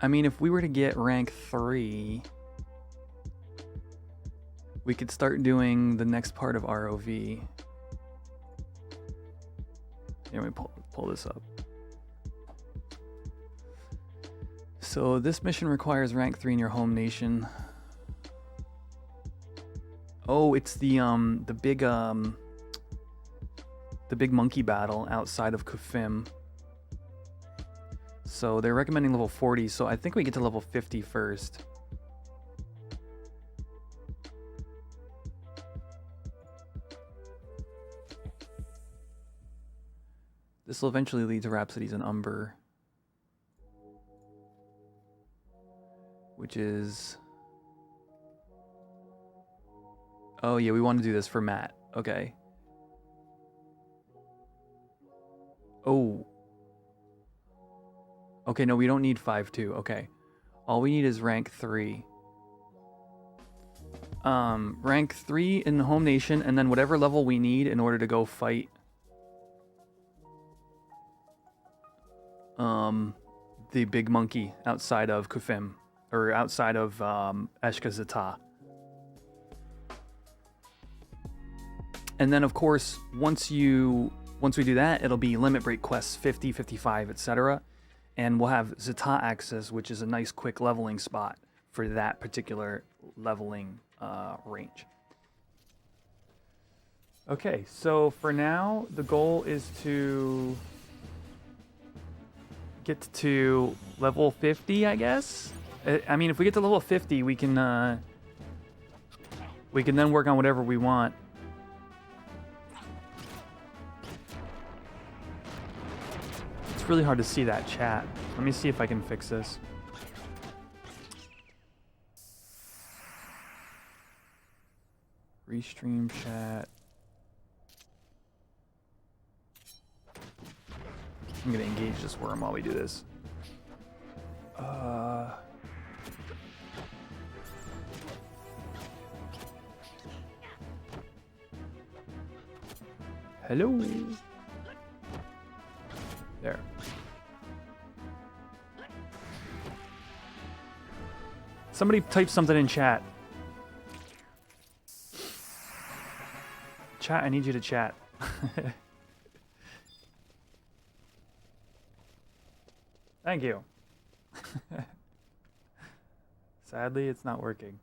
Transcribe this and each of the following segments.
I mean, if we were to get rank 3, we could start doing the next part of ROV. Here, let me pull this up. So this mission requires rank 3 in your home nation. Oh, it's the big monkey battle outside of Qufim. So they're recommending level 40, so I think we get to level 50 first. This will eventually lead to Rhapsodies in Umber, which is... Oh yeah, we want to do this for Matt. Okay. Oh. Okay, no, we don't need 5-2. Okay. All we need is rank 3. Rank 3 in the home nation, and then whatever level we need in order to go fight the big monkey outside of Qufim, or outside of Escha Zi'tah. And then of course, once we do that, it'll be limit break quests 50, 55, etc. And we'll have Zi'tah access, which is a nice quick leveling spot for that particular leveling range. Okay, so for now, the goal is to get to level 50, I guess. I mean, if we get to level 50, we can then work on whatever we want. It's really hard to see that chat. Let me see if I can fix this. Restream chat. I'm gonna engage this worm while we do this. Hello. There. Somebody type something in chat. Chat, I need you to chat. Thank you. Sadly, it's not working.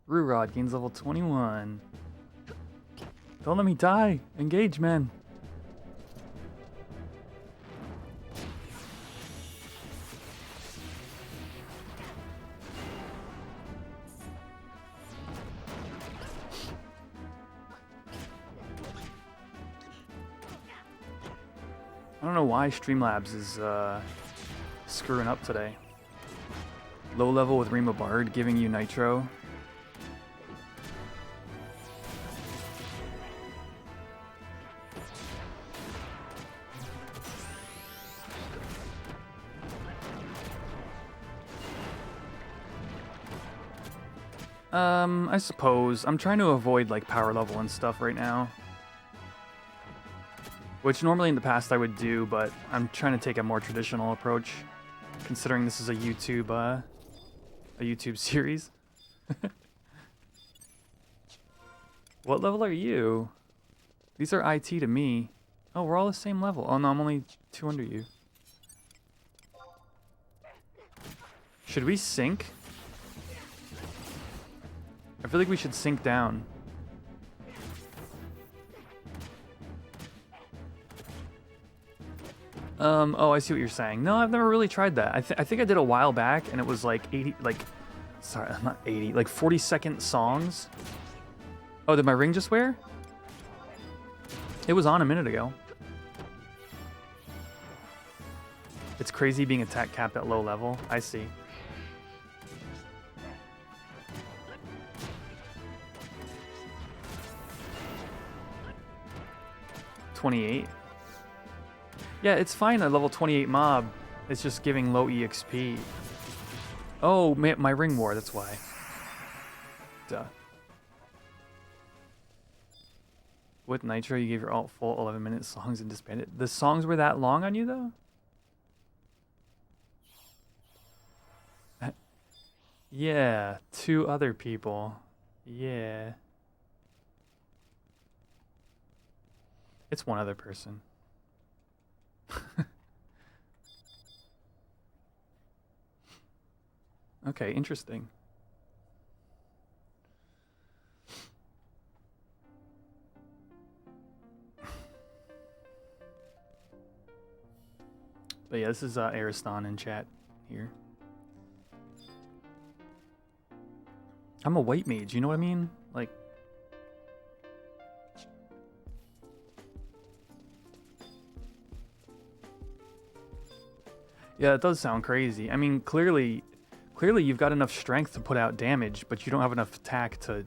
Ruraud gains level 21. Don't let me die. Engage, man. I don't know why Streamlabs is screwing up today. Low level with Rima Bard giving you Nitro. I suppose. I'm trying to avoid like power level and stuff right now. Which normally in the past I would do, but I'm trying to take a more traditional approach, considering this is a YouTube series. What level are you? These are IT to me. Oh, we're all the same level. Oh no, I'm only 2 under you. Should we sync? I feel like we should sync down. Oh, I see what you're saying. No, I've never really tried that. I think I did a while back, and it was like 80, sorry, not 80, like 40-second songs. Oh, did my ring just wear? It was on a minute ago. It's crazy being attack capped at low level. I see. $28. Yeah, it's fine at level 28 mob. It's just giving low EXP. Oh, my ring wore, that's why. Duh. With Nitro, you gave your alt full 11-minute songs and disbanded. The songs were that long on you, though? Yeah, 2 other people. Yeah. It's 1 other person. Okay, interesting. But yeah, this is Ariston in chat here. I'm a white mage, you know what I mean? Like... Yeah, it does sound crazy. I mean, clearly you've got enough strength to put out damage, but you don't have enough attack to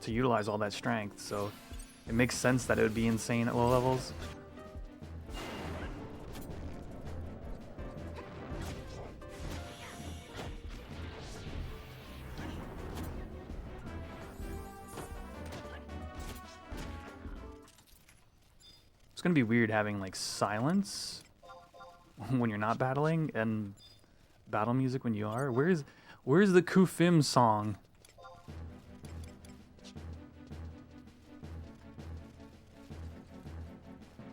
utilize all that strength, so it makes sense that it would be insane at low levels. It's gonna be weird having like silence when you're not battling and battle music when you are. Where's the Qufim song?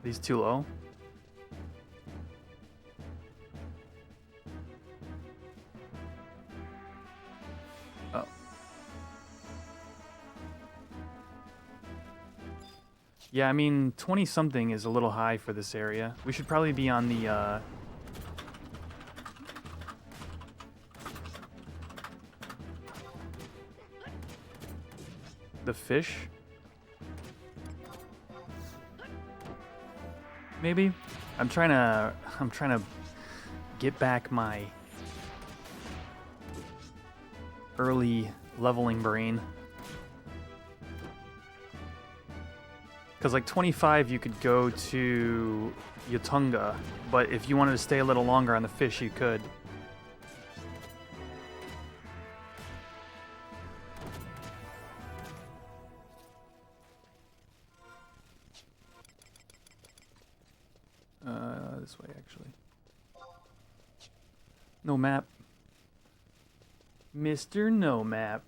These too low? Oh. Yeah, I mean, 20-something is a little high for this area. We should probably be on the fish. Maybe? I'm trying to get back my early leveling brain. Because like 25 you could go to Yatunga, but if you wanted to stay a little longer on the fish you could. This way actually. No map. Mr. No Map.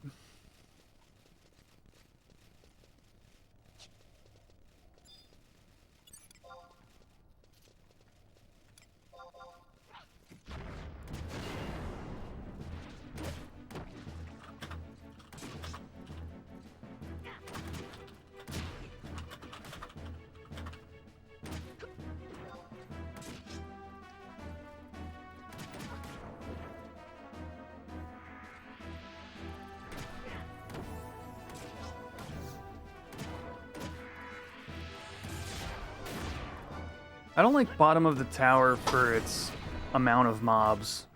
I don't like bottom of the tower for its amount of mobs.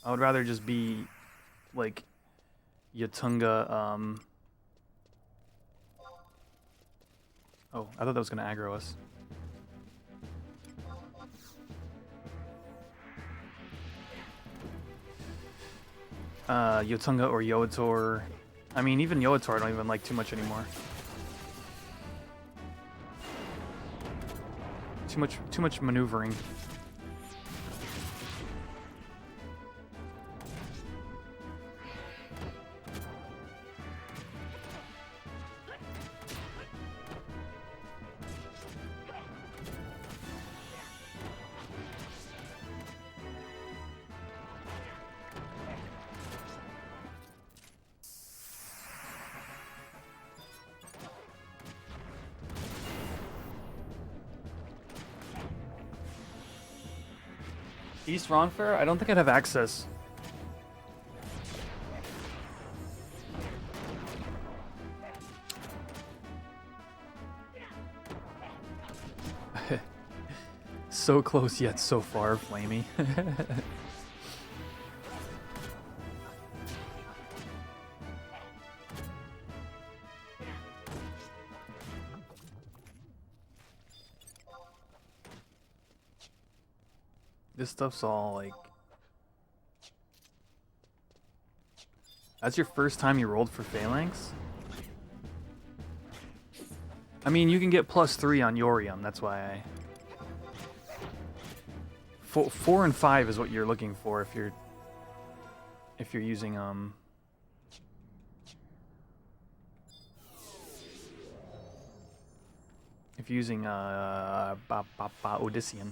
I would rather just be like Yatunga. Oh, I thought that was gonna aggro us. Yatunga or Yoator. I mean, even Yoator I don't even like too much anymore. Too much maneuvering. East Ronfair? I don't think I'd have access. So close yet so far, Flamey. This stuff's all like... That's your first time you rolled for Phalanx? I mean, you can get +3 on Yorium. That's why I... 4 and 5 is what you're looking for if you're using Odyssean.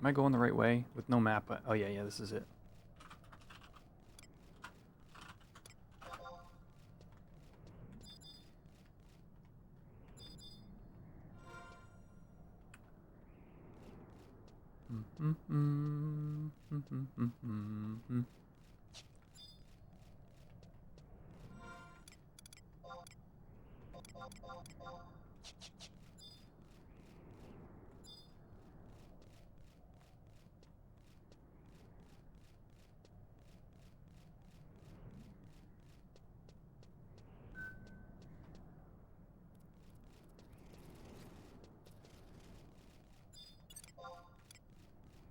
Am I going the right way with no map? Oh yeah, this is it.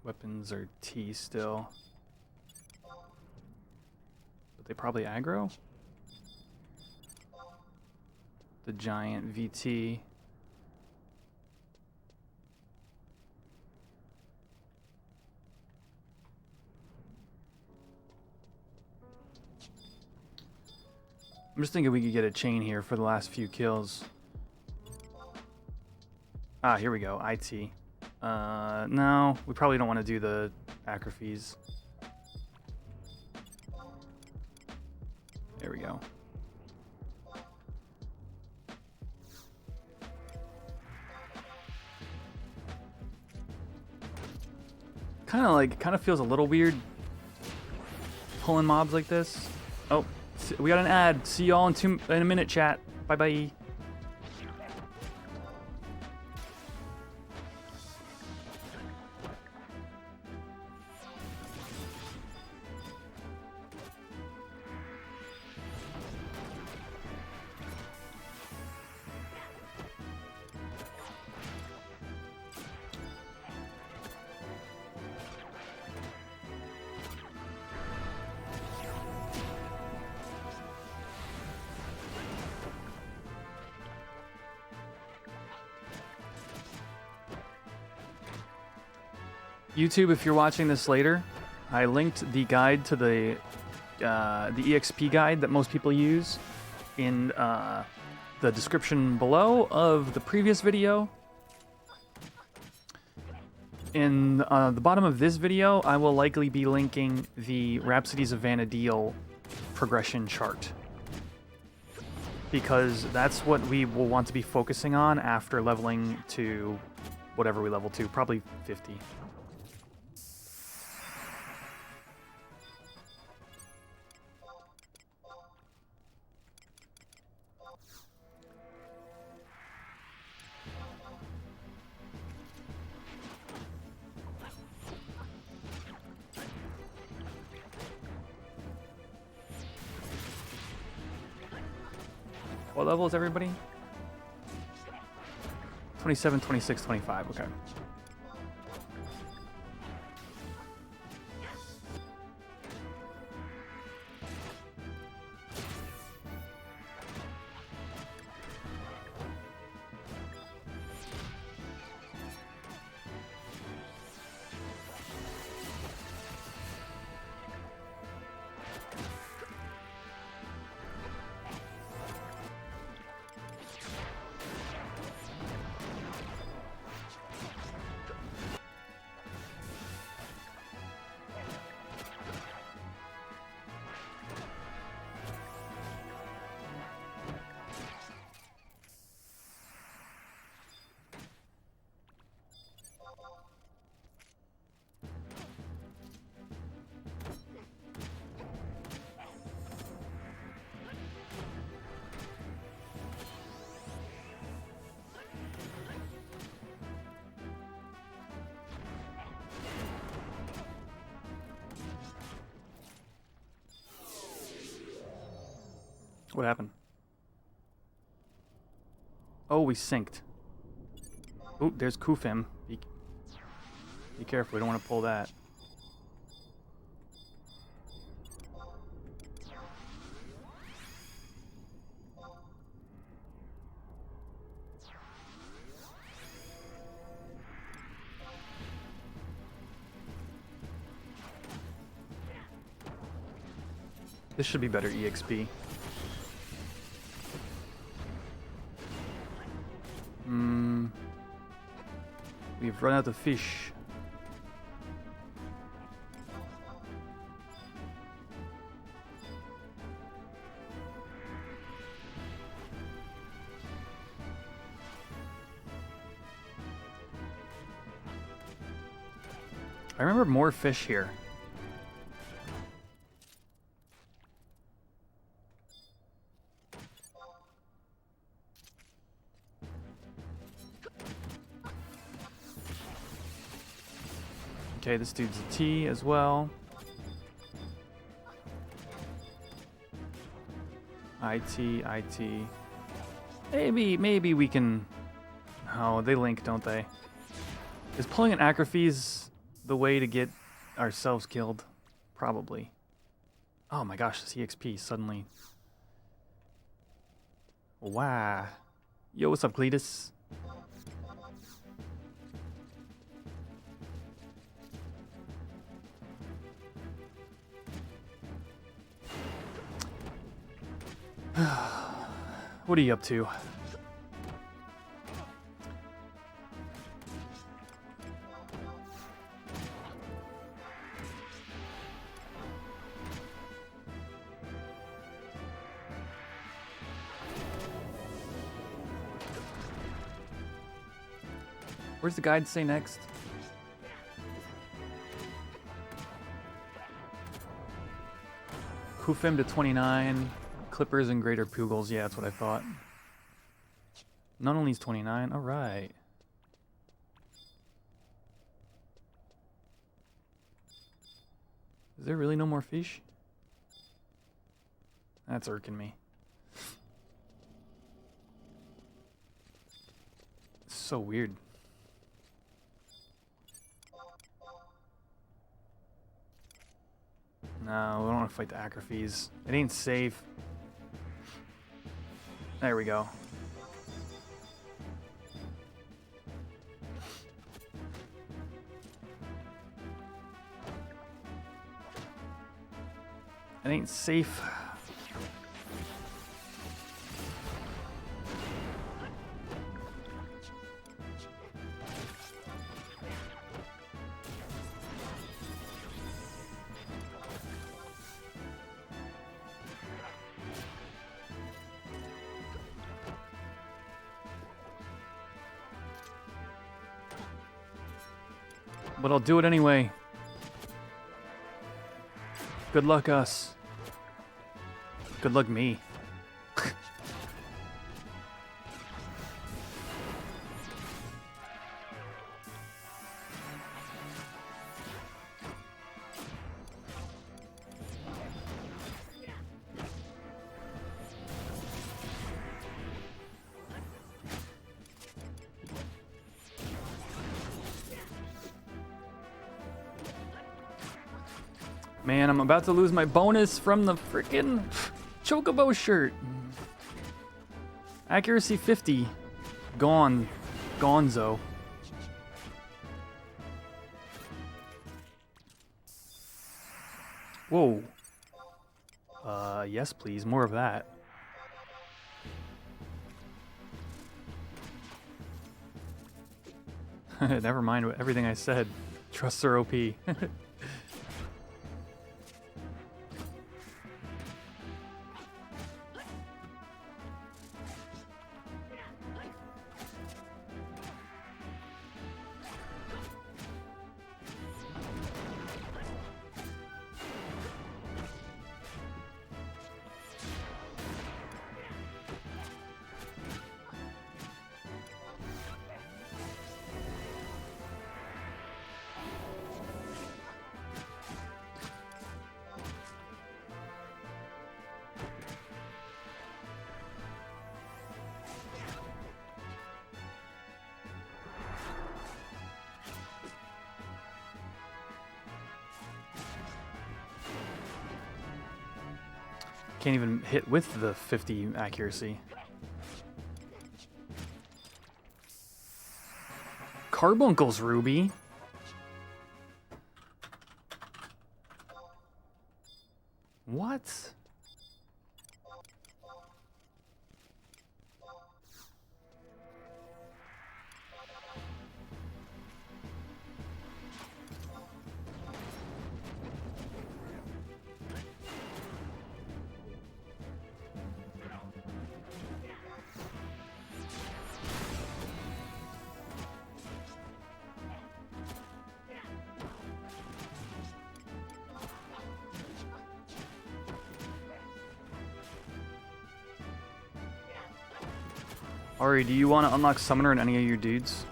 Weapons are T still. But they probably aggro? The giant VT. I'm just thinking we could get a chain here for the last few kills. Ah, here we go. IT. No, we probably don't want to do the acrophies. There we go. Kind of feels a little weird pulling mobs like this. Oh, we got an ad. See y'all in a minute, chat. Bye bye. YouTube, if you're watching this later, I linked the guide to the EXP guide that most people use in the description below of the previous video. In the bottom of this video, I will likely be linking the Rhapsodies of Vana'diel progression chart, because that's what we will want to be focusing on after leveling to whatever we level to, probably 50. What level is everybody? 27, 26, 25, okay. What happened? Oh, we synced. Oh, there's Qufim. Be careful, we don't want to pull that. This should be better EXP. We've run out of fish. I remember more fish here. Okay, this dude's a T as well. IT. Maybe we can... Oh, they link, don't they? Is pulling an Acrophys the way to get ourselves killed? Probably. Oh my gosh, this EXP suddenly... Wow. Yo, what's up, Cletus? What are you up to? Where's the guide say next? Qufim to 29. Clippers and greater pugils. Yeah, that's what I thought. Not only is 29. All right. Is there really no more fish? That's irking me. It's so weird. No, we don't want to fight the Acrophys. It ain't safe. There we go. It ain't safe. But I'll do it anyway. Good luck, us. Good luck, me. Man, I'm about to lose my bonus from the frickin' Chocobo shirt. Accuracy 50. Gone. Gonzo. Whoa. Yes, please. More of that. Never mind everything I said. Trusts are OP. Can't even hit with the 50 accuracy. Carbuncles, Ruby. What? Ari, do you want to unlock Summoner in any of your dudes?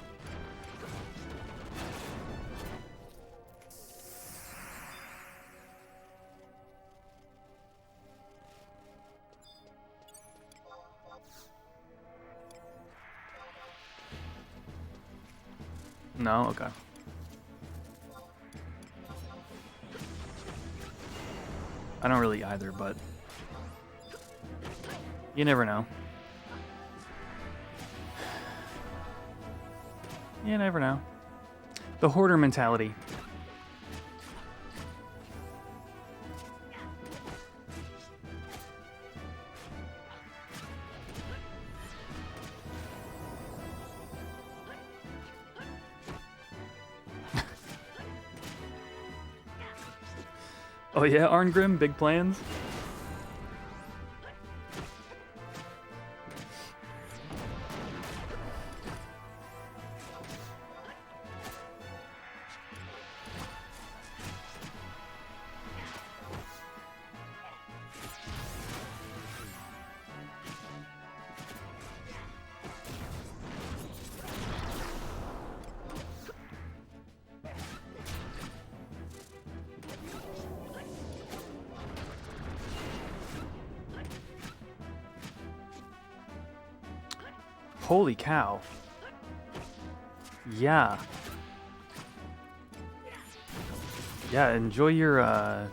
No? Okay. I don't really either, but you never know. You never know. The hoarder mentality. Oh yeah, Arngrim, big plans? Holy cow. Yeah. Yeah, enjoy your,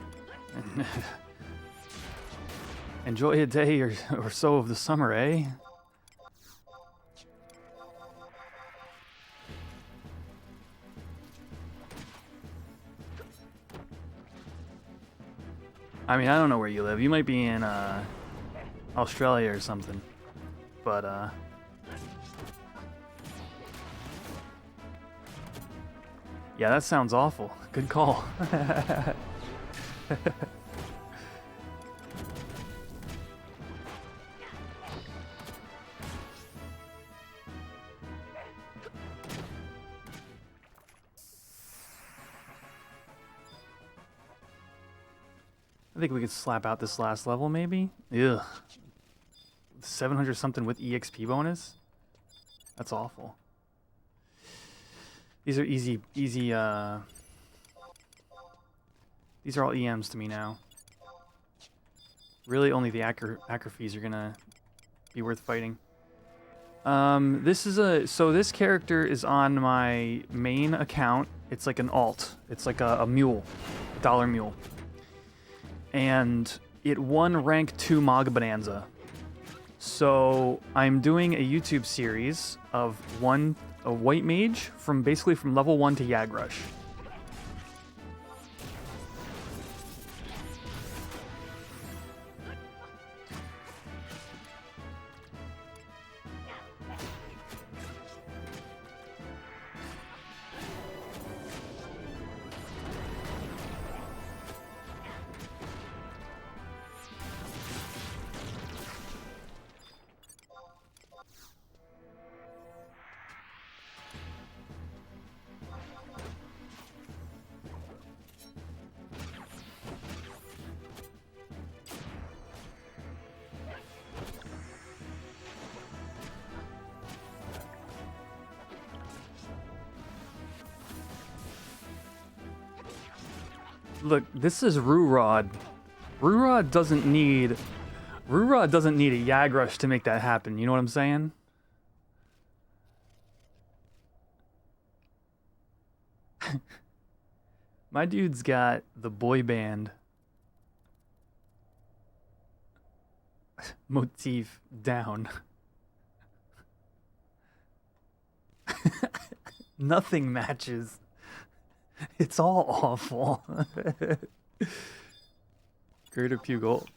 enjoy a day or so of the summer, eh? I mean, I don't know where you live. You might be in, Australia or something. But, yeah, that sounds awful. Good call. I think we could slap out this last level, maybe? Ugh. 700 something with EXP bonus? That's awful. These are easy, these are all EMs to me now. Really only the Acrophies are gonna be worth fighting. So this character is on my main account. It's like an alt. It's like a mule, a dollar mule. And it won rank 2 Mog Bonanza. So I'm doing a YouTube series of a white mage basically from level 1 to Yagrush. Look, this is Ruraud. Ruraud doesn't need a Yagrush to make that happen. You know what I'm saying? My dude's got the boy band motif down. Nothing matches. It's all awful. Greater Pugil.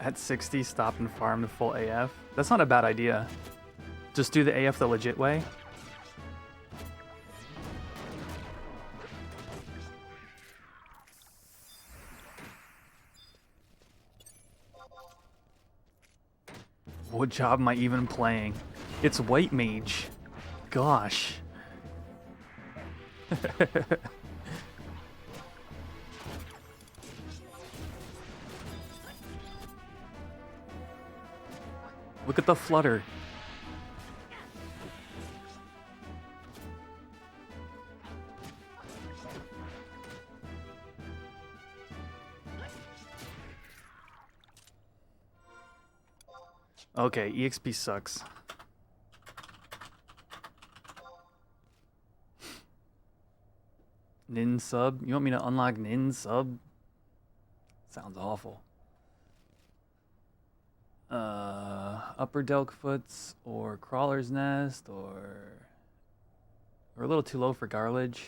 At 60, stop and farm to full AF. That's not a bad idea. Just do the AF the legit way. What job am I even playing? It's White Mage. Gosh. Look at the flutter. Okay, EXP sucks. Nin sub? You want me to unlock Nin sub? Sounds awful. Upper Delkfoots or Crawler's Nest or we're a little too low for Garlaige.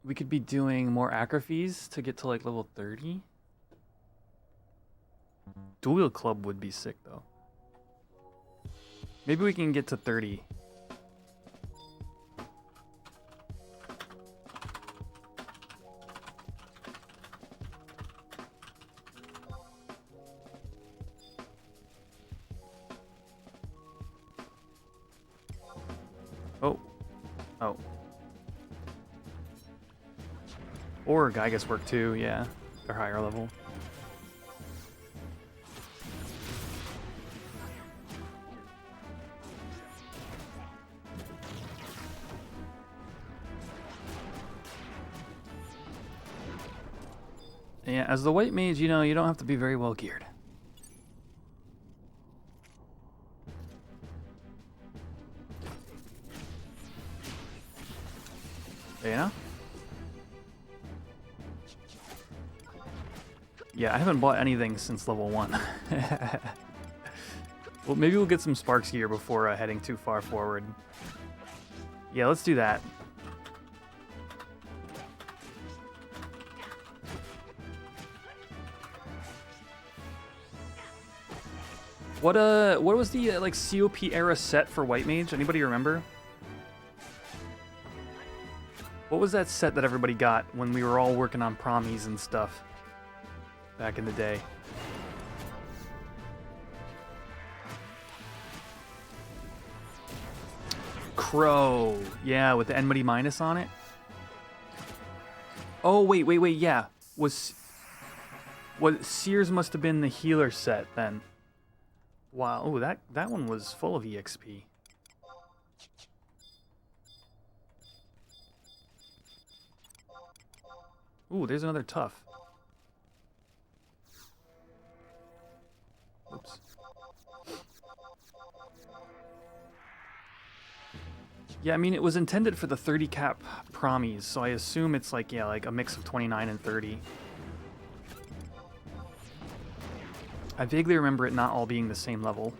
We could be doing more Acrophies to get to like level 30. Dual Club would be sick though. Maybe we can get to 30. Oh. Or Gygas work too, yeah. They're higher level. Yeah, as the White Mage, you know, you don't have to be very well geared. Yeah? Yeah, I haven't bought anything since level 1. Well, maybe we'll get some Sparks gear before heading too far forward. Yeah, let's do that. What was the like COP era set for White Mage? Anybody remember? What was that set that everybody got when we were all working on promies and stuff back in the day? Crow. Yeah, with the enmity minus on it. Oh, wait, yeah. Was Sears must have been the healer set then. Wow, oh, that one was full of EXP. Ooh, there's another tough. Oops. Yeah, I mean, it was intended for the 30 cap promies, so I assume it's like, yeah, like a mix of 29 and 30. I vaguely remember it not all being the same level.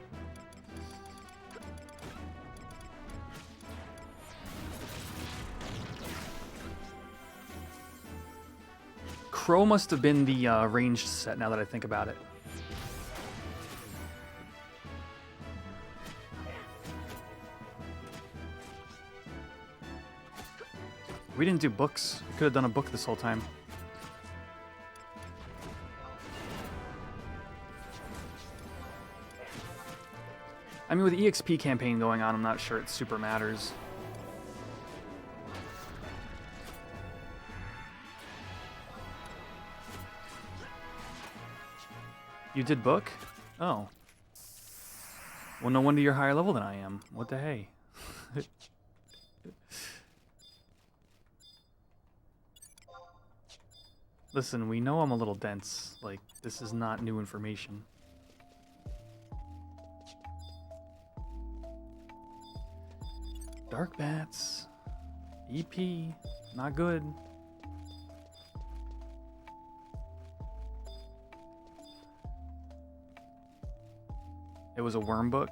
Crow must have been the ranged set now that I think about it. We didn't do books. We could have done a book this whole time. I mean, with the EXP campaign going on, I'm not sure it super matters. You did book? Oh. Well, no wonder you're higher level than I am. What the hey? Listen, we know I'm a little dense. Like, this is not new information. Dark Bats. EP. Not good. It was a worm book?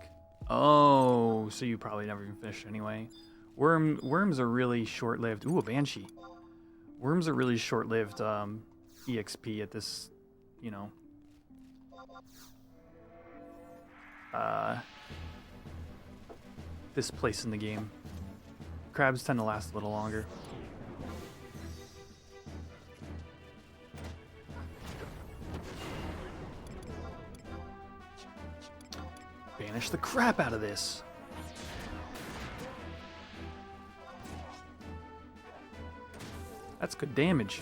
Oh, so you probably never even finished anyway. Worms are really short-lived. Ooh, a Banshee. Worms are really short-lived EXP at this, you know. This place in the game. Crabs tend to last a little longer. Banish the crap out of this. That's good damage.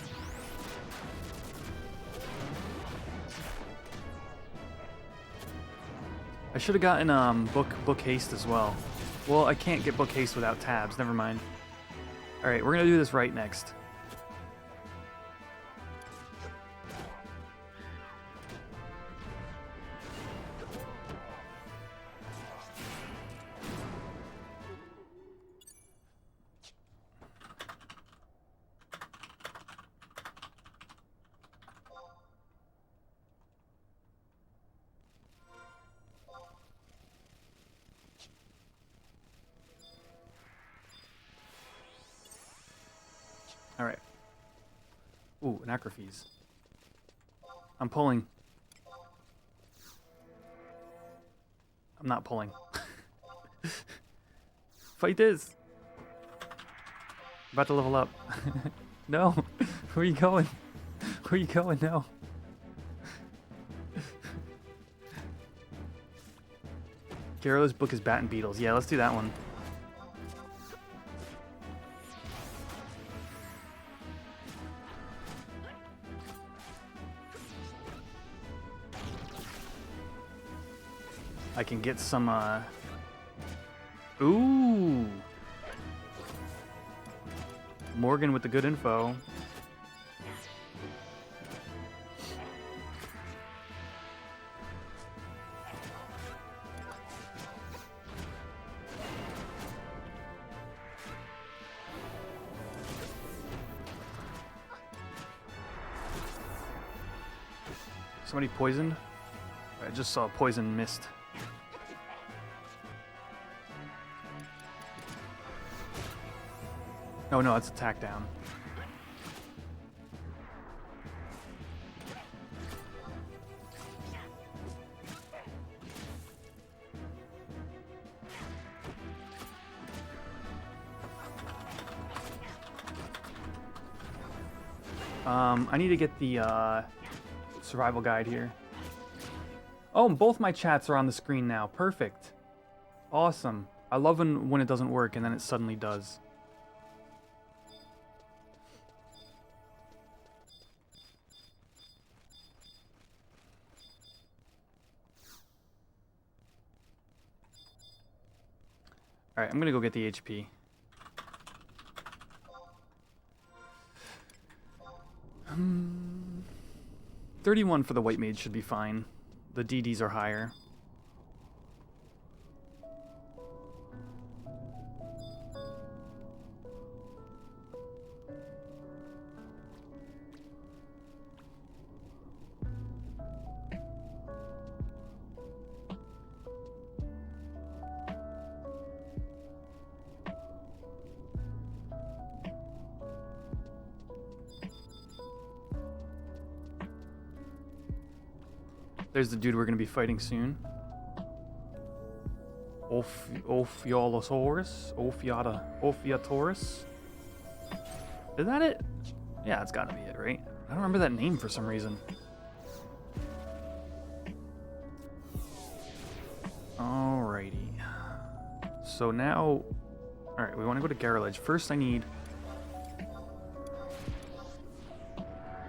I should have gotten book haste as well. Well, I can't get book haste without tabs. Never mind. All right, we're gonna do this right next. All right. Ooh, an Acrophes. I'm pulling. I'm not pulling. Fight this. About to level up. No. Where are you going? Where are you going? No. Garlage's book is Bat and Beetles. Yeah, let's do that one. I can get some, Ooh! Morgan with the good info. Somebody poisoned? I just saw poison mist. Oh no, it's attack down. I need to get the survival guide here. Oh, both my chats are on the screen now. Perfect. Awesome. I love when it doesn't work and then it suddenly does. Alright, I'm gonna go get the HP. Hmm. 31 for the White Mage should be fine. The DDs are higher. There's the dude we're going to be fighting soon. Ophiolosaurus? Ophiatosaurus? Is that it? Yeah, it's got to be it, right? I don't remember that name for some reason. Alrighty. So now... Alright, we want to go to Garlaige. First I need...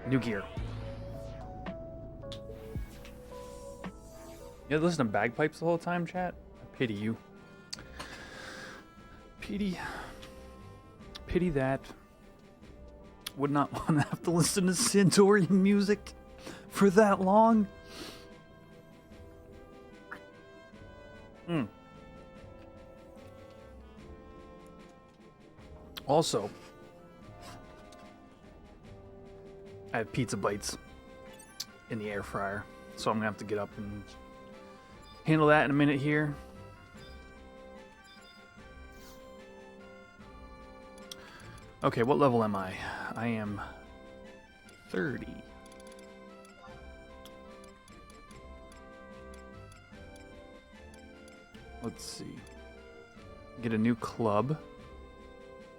new gear. You had to listen to bagpipes the whole time, chat? I pity you. Pity that. Would not want to have to listen to Centaurian music for that long. Also, I have pizza bites in the air fryer, so I'm gonna have to get up and handle that in a minute here. Okay, what level am I? I am 30. Let's see. Get a new club.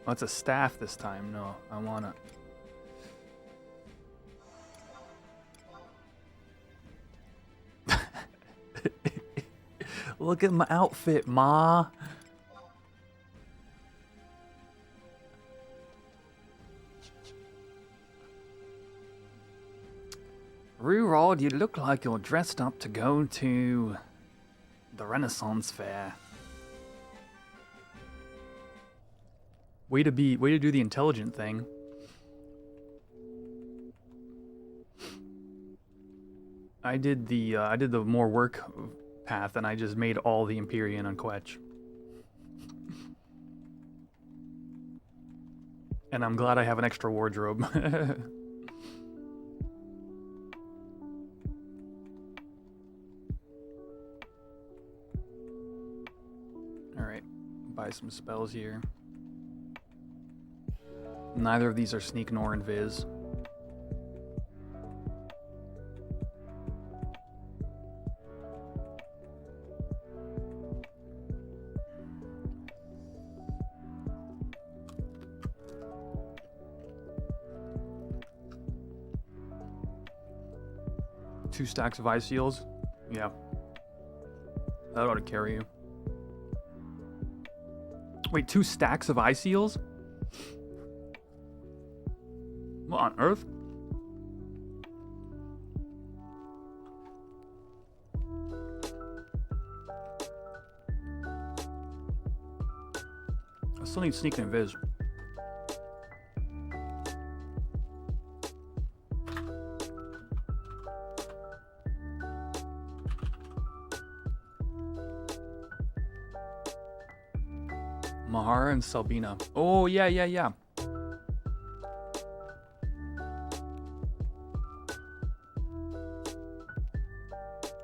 Oh, it's a staff this time. No, I wanna... Look at my outfit, ma. Ruraud, you look like you're dressed up to go to the Renaissance Fair. Way to do the intelligent thing. I did the more work path, and I just made all the Empyrean on Quetch. And I'm glad I have an extra wardrobe. Alright, buy some spells here. Neither of these are sneak nor invis. Two stacks of ice seals? Yeah. That ought to carry you. Wait, 2 stacks of ice seals? What on earth? I still need sneak and invis. Mahara and Selbina. Oh, yeah.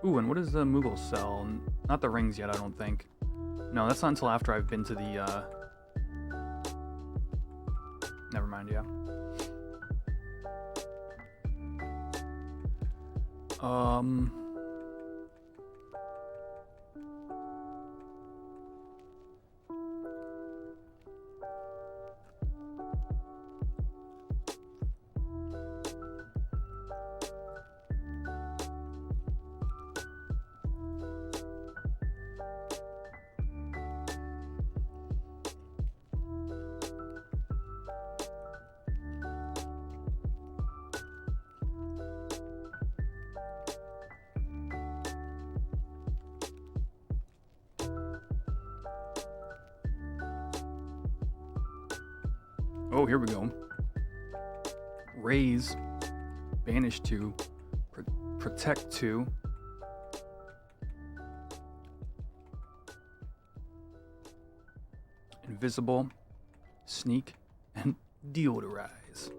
Ooh, and what does the Moogle sell? Not the rings yet, I don't think. No, that's not until after I've been to the, Never mind, yeah. Oh, here we go. Raise, banish 2, protect 2. Invisible, sneak, and deodorize.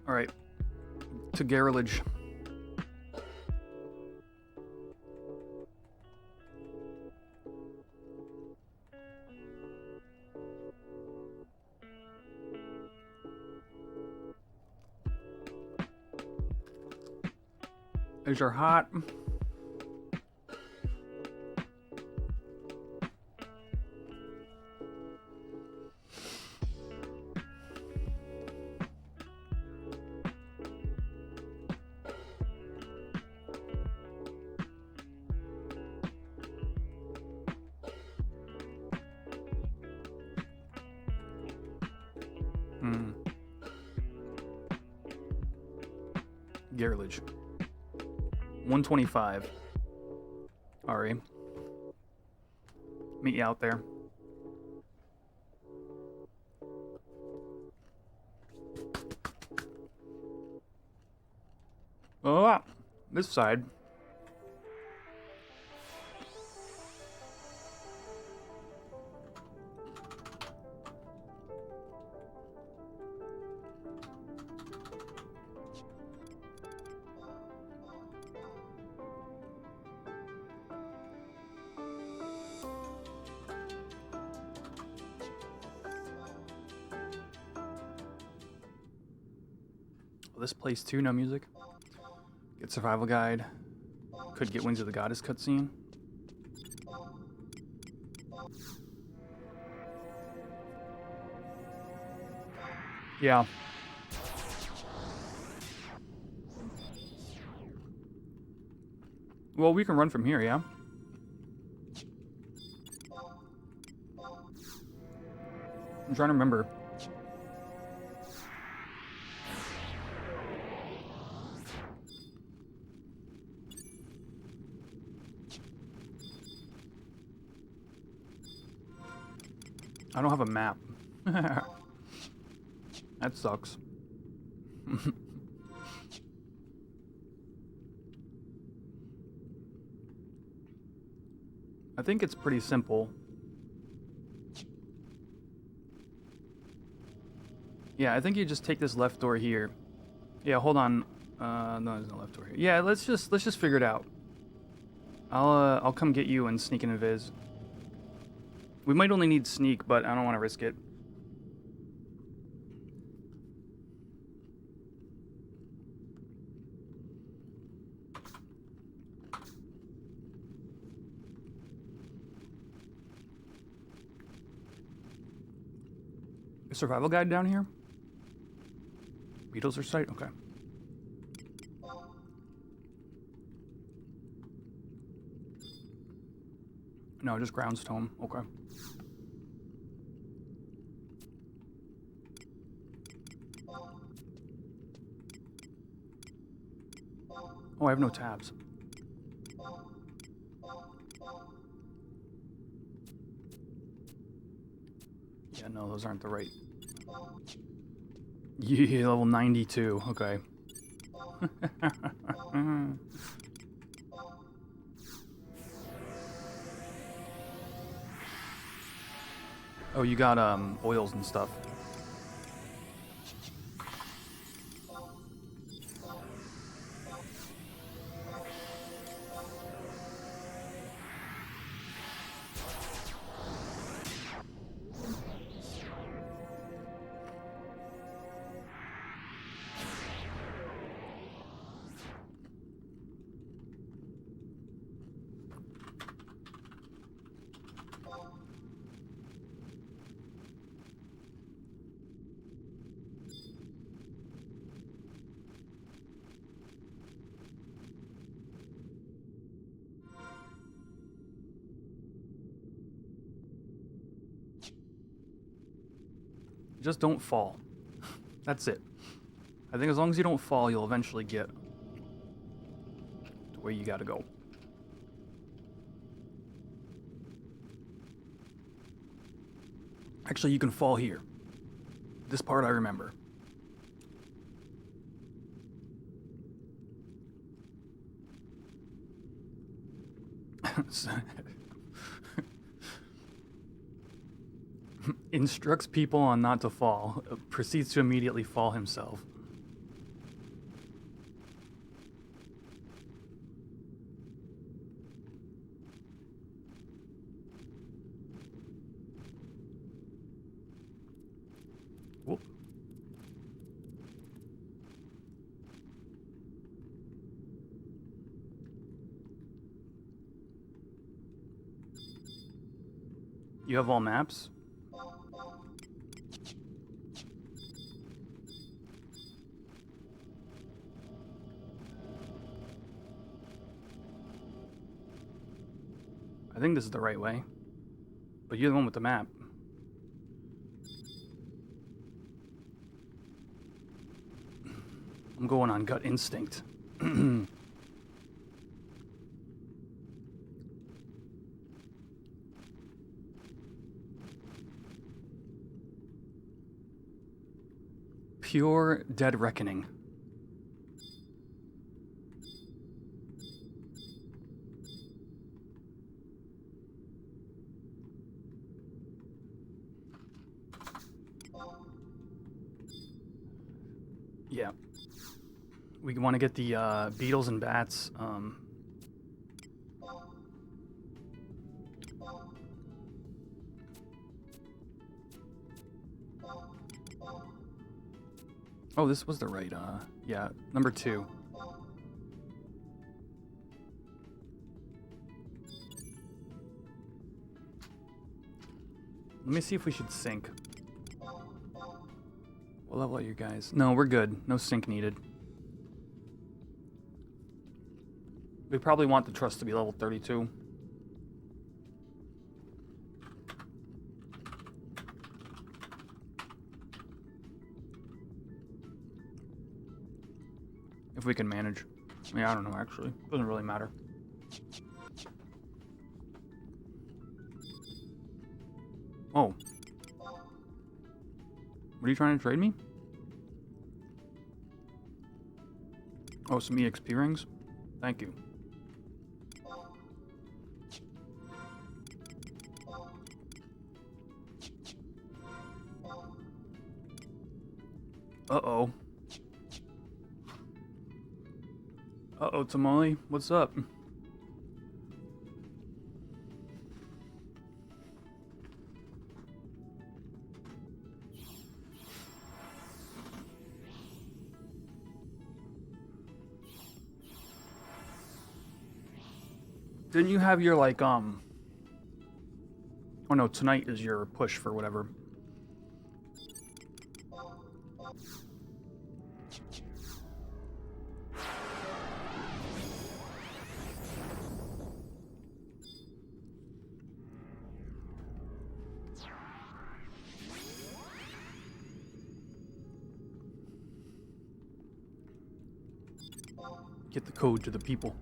All right, to Garlaige. Is your hot? Garlaige. 125. Ari. Meet you out there. Oh, this side. Oh, this place too, no music. Get survival guide. Could get Wings of the Goddess cutscene. Yeah. Well, we can run from here, yeah? I'm trying to remember. I don't have a map. That sucks. I think it's pretty simple. Yeah, I think you just take this left door here. Yeah, hold on. No, there's no left door here. Yeah, let's just figure it out. I'll come get you and sneak in invis. We might only need sneak, but I don't want to risk it. A survival guide down here? Beetles are sight? Okay. No, just groundstone. Okay. Oh, I have no tabs. Yeah, no, those aren't the right. Yeah, level 92. Okay. Oh, you got oils and stuff. Just don't fall. That's it. I think as long as you don't fall, you'll eventually get to where you gotta go. Actually, you can fall here. This part I remember. Instructs people on not to fall, proceeds to immediately fall himself. Whoop. You have all maps? I think this is the right way. But you're the one with the map. I'm going on gut instinct. Pure Dead Reckoning. Yeah. We want to get the beetles and bats. Oh, this was the right, yeah, number 2. Let me see if we should sync. What level are you guys? No, we're good. No sync needed. We probably want the trust to be level 32. If we can manage. Yeah, I don't know, actually. Doesn't really matter. Oh. What are you trying to trade me? Oh, some EXP rings? Thank you. Uh-oh. Uh-oh, Tamale. What's up? Didn't you have your, like, Oh no, tonight is your push for whatever. Get the code to the people.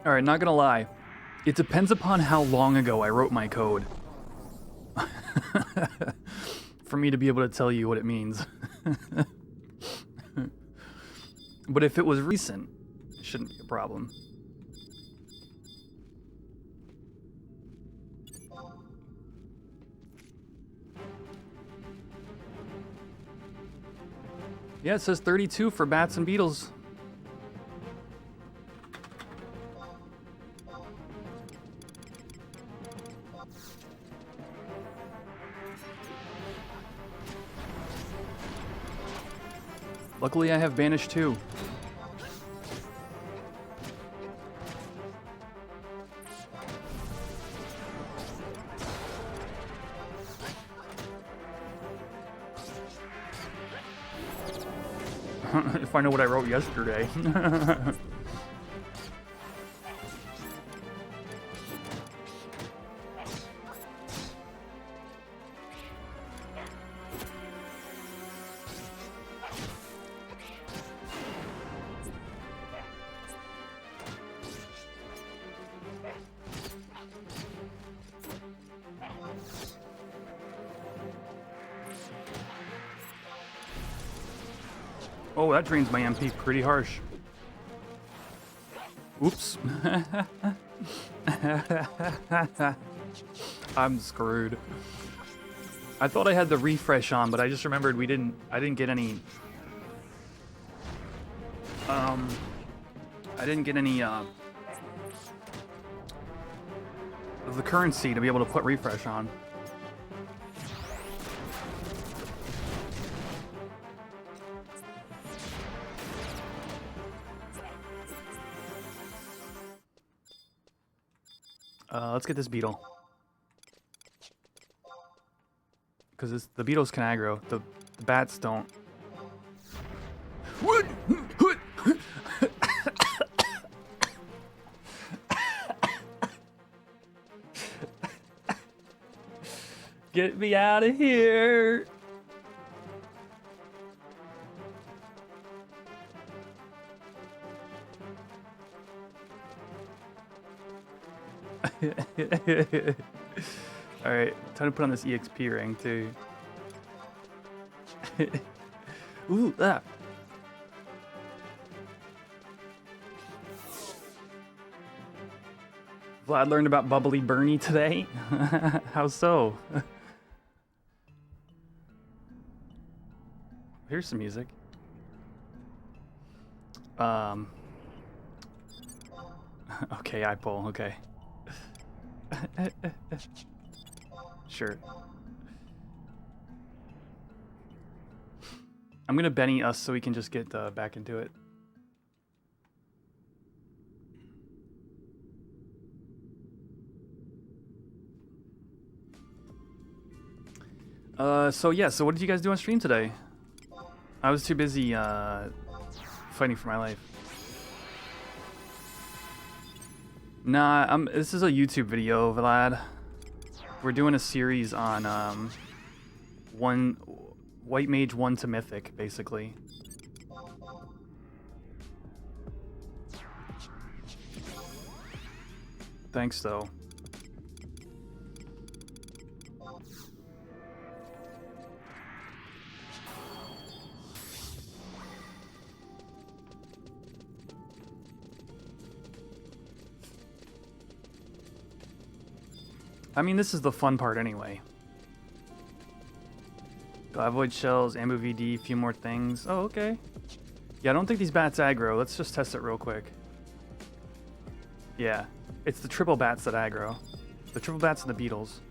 Alright, not gonna lie. It depends upon how long ago I wrote my code. For me to be able to tell you what it means. But if it was recent, it shouldn't be a problem. Yeah, it says 32 for bats and beetles. Luckily, I have Banish too. If I know what I wrote yesterday. Oh, that drains my MP pretty harsh. Oops. I'm screwed. I thought I had the refresh on, but I just remembered I didn't get any of the currency to be able to put refresh on. Let's get this beetle. Because the beetles can aggro. The bats don't. Get me out of here. Alright, time to put on this EXP ring too. Ooh, ah. Vlad learned about Bubbly Bernie today. How so? here's some music. Okay, I pull. Okay. Sure. I'm gonna Benny us so we can just get back into it. So yeah, so what did you guys do on stream today? I was too busy fighting for my life. Nah, this is a YouTube video, Vlad. We're doing a series on White Mage 1 to Mythic, basically. Thanks, though. I mean, this is the fun part anyway. Glavoid shells, Ambu VD, few more things. Oh, okay. Yeah, I don't think these bats aggro. Let's just test it real quick. Yeah, it's the triple bats that aggro. The triple bats and the beetles.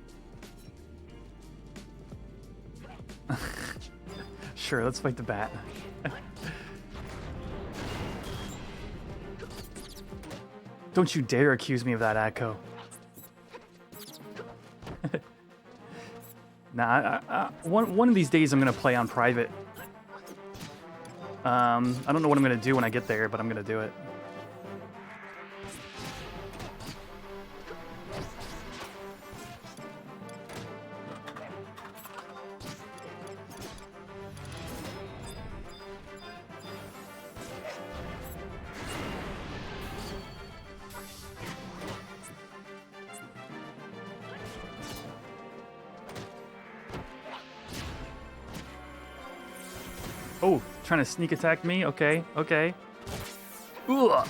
Sure, let's fight the bat. Don't you dare accuse me of that, Atco. Nah, one of these days I'm gonna play on private. I don't know what I'm gonna do when I get there, but I'm gonna do it. Oh, trying to sneak attack me? Okay, okay. Ugh.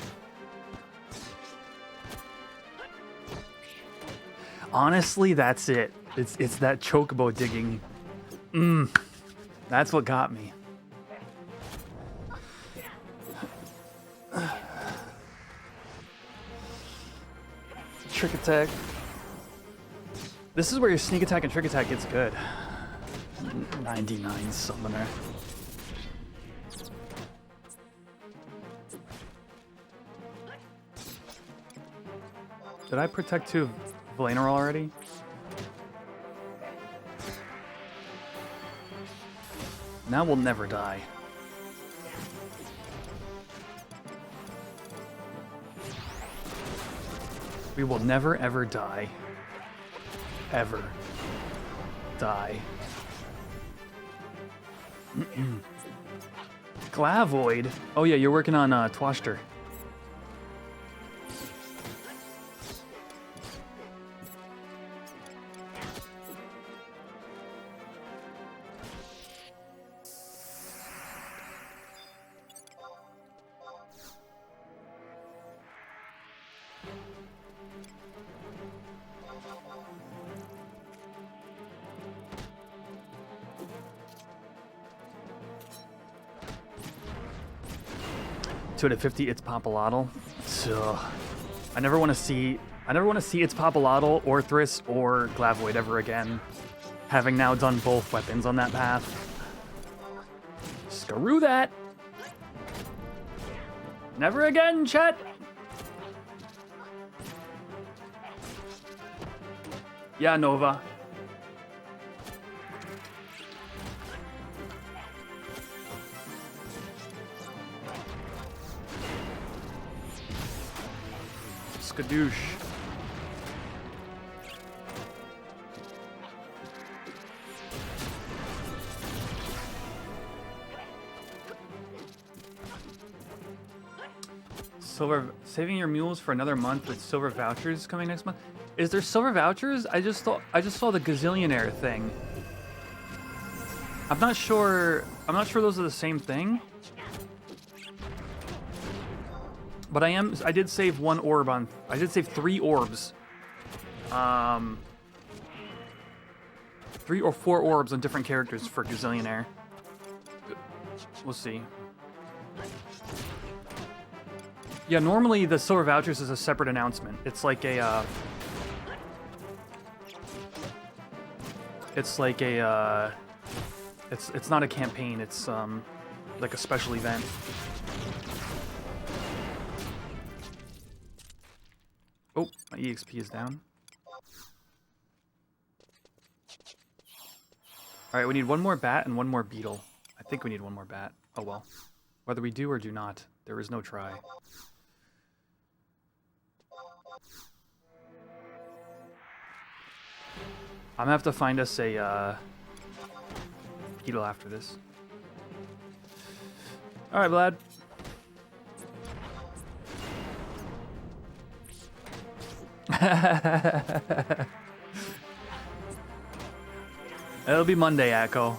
Honestly, that's it. It's that chocobo digging. That's what got me. Trick attack. This is where your sneak attack and trick attack gets good. 99 summoner. Did I protect 2 Valaner already? Now we'll never die. We will never ever die. Ever. Die. Glavoid? Oh yeah, you're working on Twashter. To 50, it's Popolotl. So I never want to see it's Popolotl, Orthrus, or Glavoid ever again. Having now done both weapons on that path. Screw that! Never again, chat! Yeah, Nova. Skadoosh. Saving your mules for another month with silver vouchers coming next month. Is there silver vouchers? I just saw the gazillionaire thing. I'm not sure those are the same thing. But I did save 1 orb on, I did save 3 orbs. 3 or 4 orbs on different characters for Gazillionaire. We'll see. Yeah, normally the silver vouchers is a separate announcement. It's like a it's not a campaign, it's like a special event. Oh, my EXP is down. Alright, we need one more bat and one more beetle. I think we need one more bat. Oh well. Whether we do or do not, there is no try. I'm gonna have to find us a beetle after this. Alright, Vlad. It'll be Monday, Echo.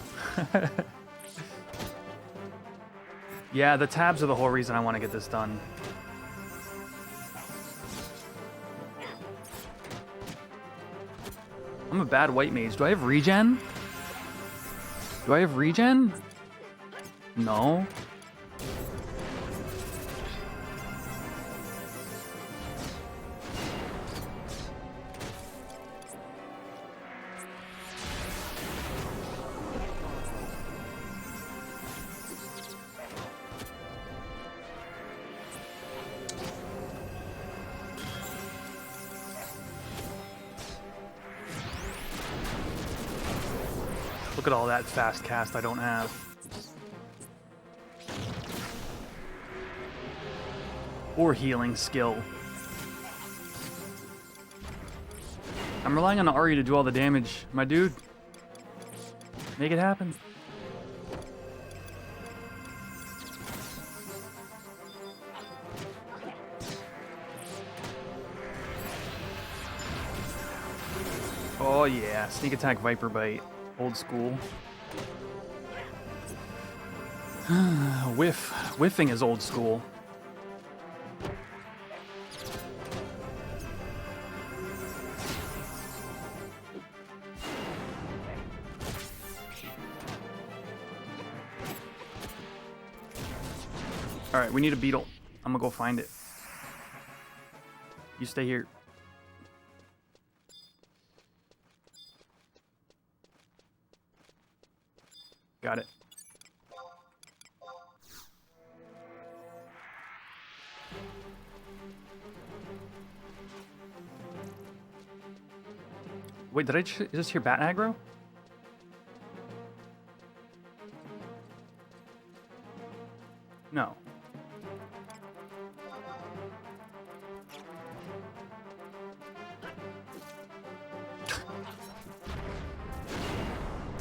Yeah, the tabs are the whole reason I want to get this done. I'm a bad white mage. Do I have regen? Do I have regen? No. Look at all that fast cast I don't have. Or healing skill. I'm relying on Ari to do all the damage. My dude, make it happen. Oh yeah, sneak attack, viper bite. Old school. Whiffing is old school. Alright, we need a beetle. I'm gonna go find it. You stay here. Got it. Wait, did I just hear bat aggro? No.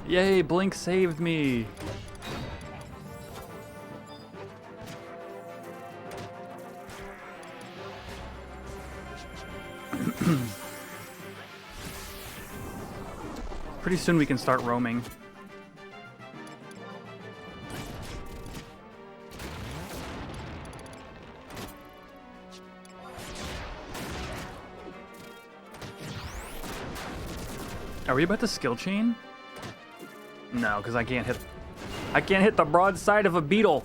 Yay, Blink saved me. Pretty soon we can start roaming. Are we about to skill chain? No, because I can't hit the broadside of a beetle.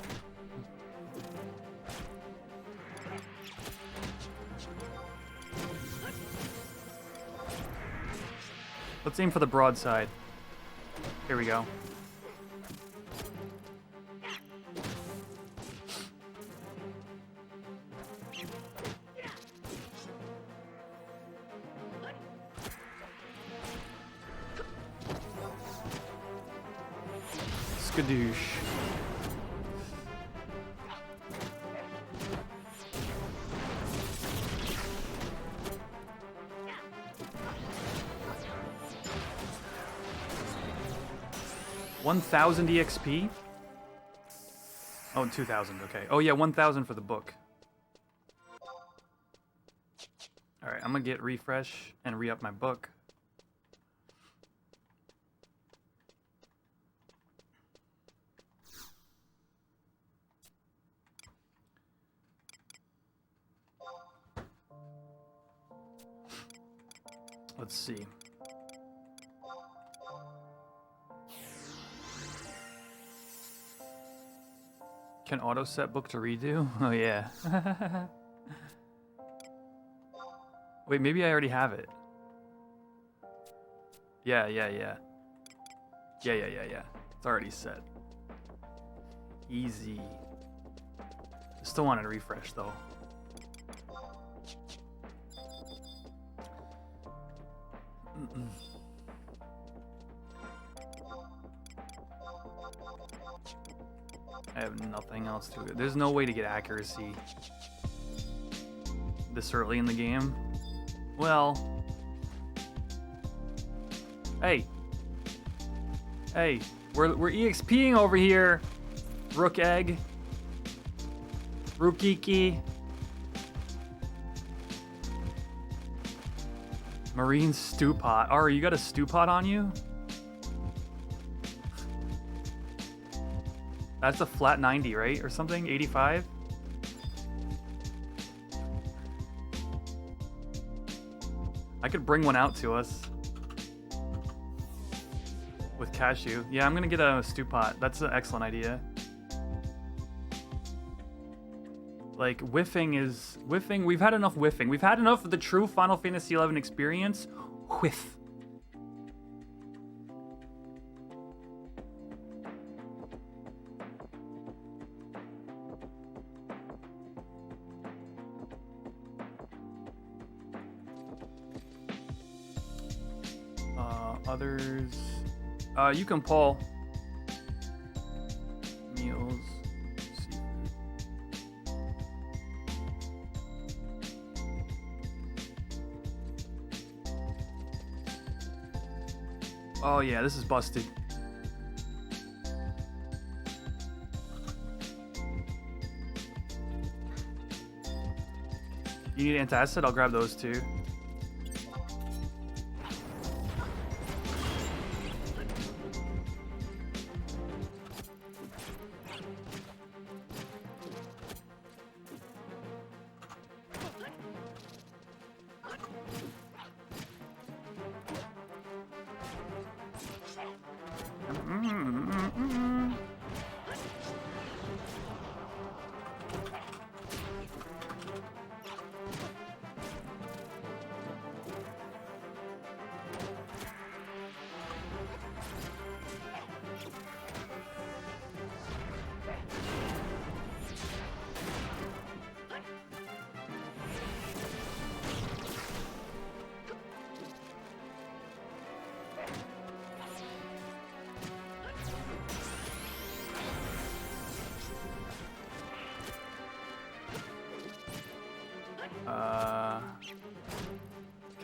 Let's aim for the broadside. Here we go. Skadoosh. $1,000 EXP? Oh, 2,000, okay. Oh yeah, 1,000 for the book. Alright, I'm gonna get refresh and re-up my book. Let's see. Can auto set book to redo? Oh yeah. Wait, maybe I already have it. Yeah. It's already set. Easy. Still wanted to refresh though. I have nothing else to it. There's no way to get accuracy this early in the game. Well, hey, we're EXPing over here, Rook Egg, Rookiki, Marine Stew Pot. Ari, you got a stew pot on you? That's a flat 90, right? Or something? 85? I could bring one out to us. With cashew. Yeah, I'm gonna get a stew pot. That's an excellent idea. Like, whiffing is... Whiffing, we've had enough whiffing. We've had enough of the true Final Fantasy XI experience. Whiff. Others... you can pull. Meals. Seafood. Oh yeah, this is busted. You need antacid? I'll grab those too.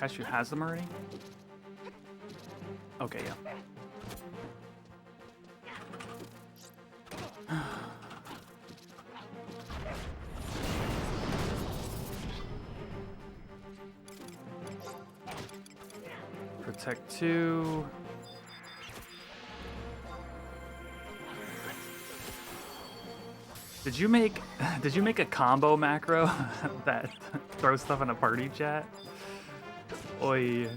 Cashew has them already? Okay, yeah. Protect 2. Did you make a combo macro that throws stuff in a party chat? Oi.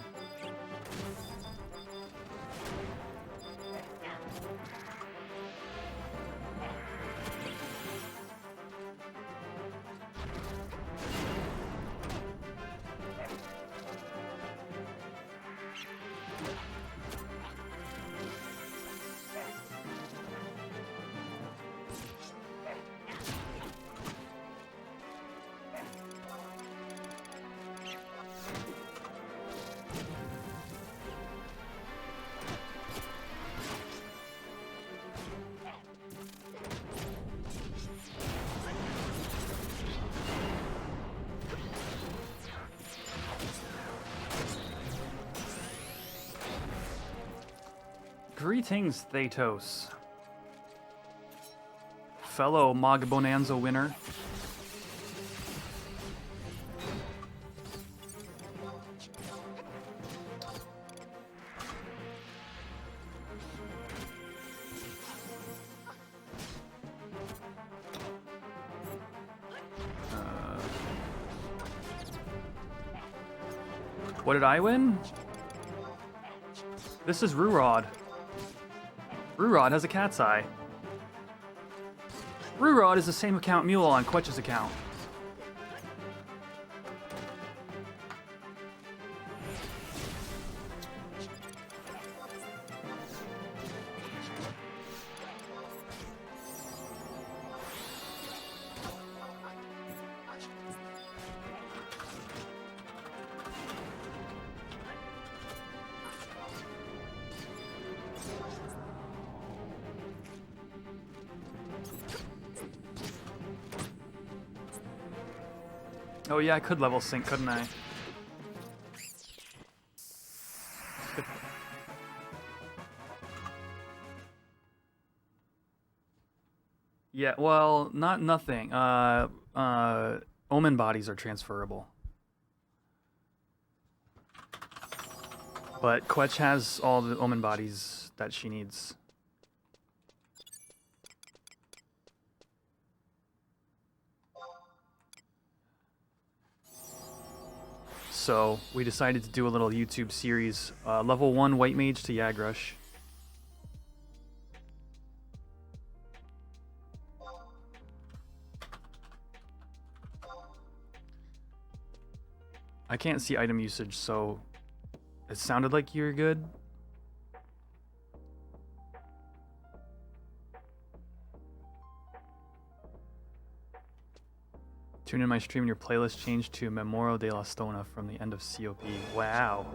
Greetings, Thatos. Fellow Mog Bonanza winner. What did I win? This is Ruraud. Ruraud has a cat's eye. Ruraud is the same account Mule on Quetch's account. Oh yeah, I could level sync, couldn't I? Yeah, well, nothing. Omen bodies are transferable. But Quetch has all the Omen bodies that she needs. So we decided to do a little YouTube series, level 1 White Mage to Yagrush. I can't see item usage, so it sounded like you're good. Tune in my stream and your playlist changed to Memorial de la Stona from the end of COP. Wow.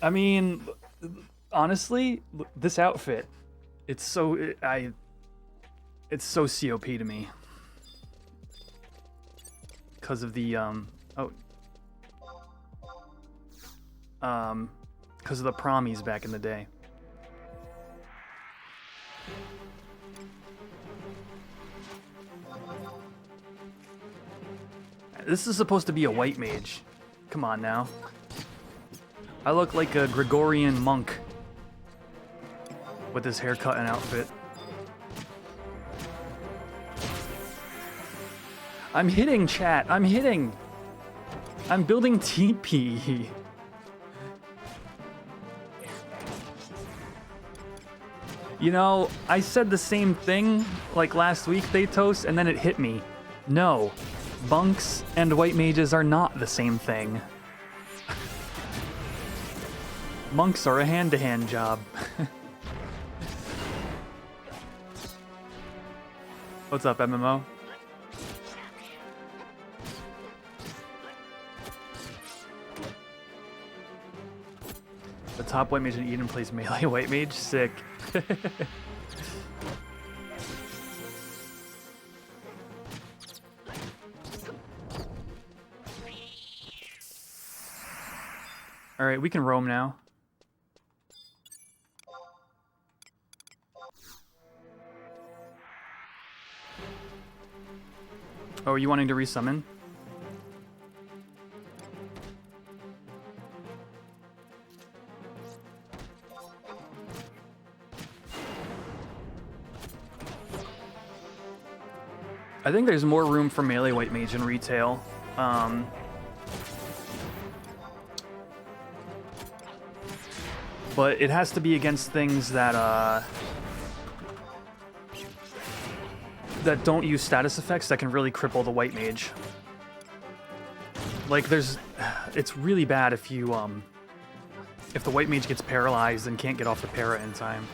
I mean, honestly, this outfit, it's so it's so COP to me. Because of the because of the promies back in the day. This is supposed to be a white mage. Come on now. I look like a Gregorian monk with his haircut and outfit. I'm hitting, chat. I'm hitting. I'm building TP. You know, I said the same thing like last week, Thaytos, and then it hit me. No. Bunks and white mages are not the same thing. Monks are a hand-to-hand job. What's up, MMO? The top white mage in Eden plays melee white mage? Sick. Alright, we can roam now. Oh, are you wanting to resummon? I think there's more room for melee white mage in retail. But it has to be against things that that don't use status effects that can really cripple the white mage. Like it's really bad if you if the white mage gets paralyzed and can't get off the para in time.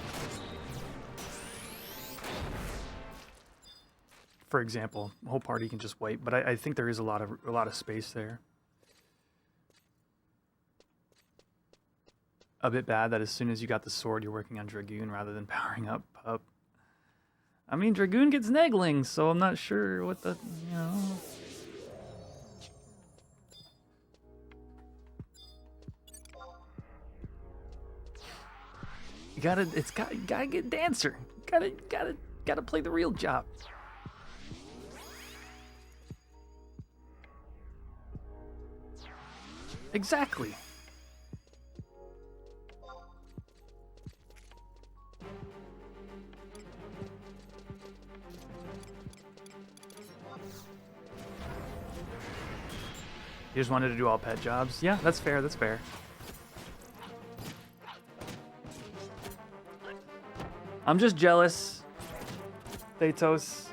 For example, the whole party can just wipe, but I think there is a lot of space there. A bit bad that as soon as you got the sword, you're working on Dragoon rather than powering up Pup. I mean, Dragoon gets negling, so I'm not sure what the, you know. You gotta get Dancer. Gotta play the real job. Exactly. You just wanted to do all pet jobs? Yeah, that's fair, that's fair. I'm just jealous. Thetos.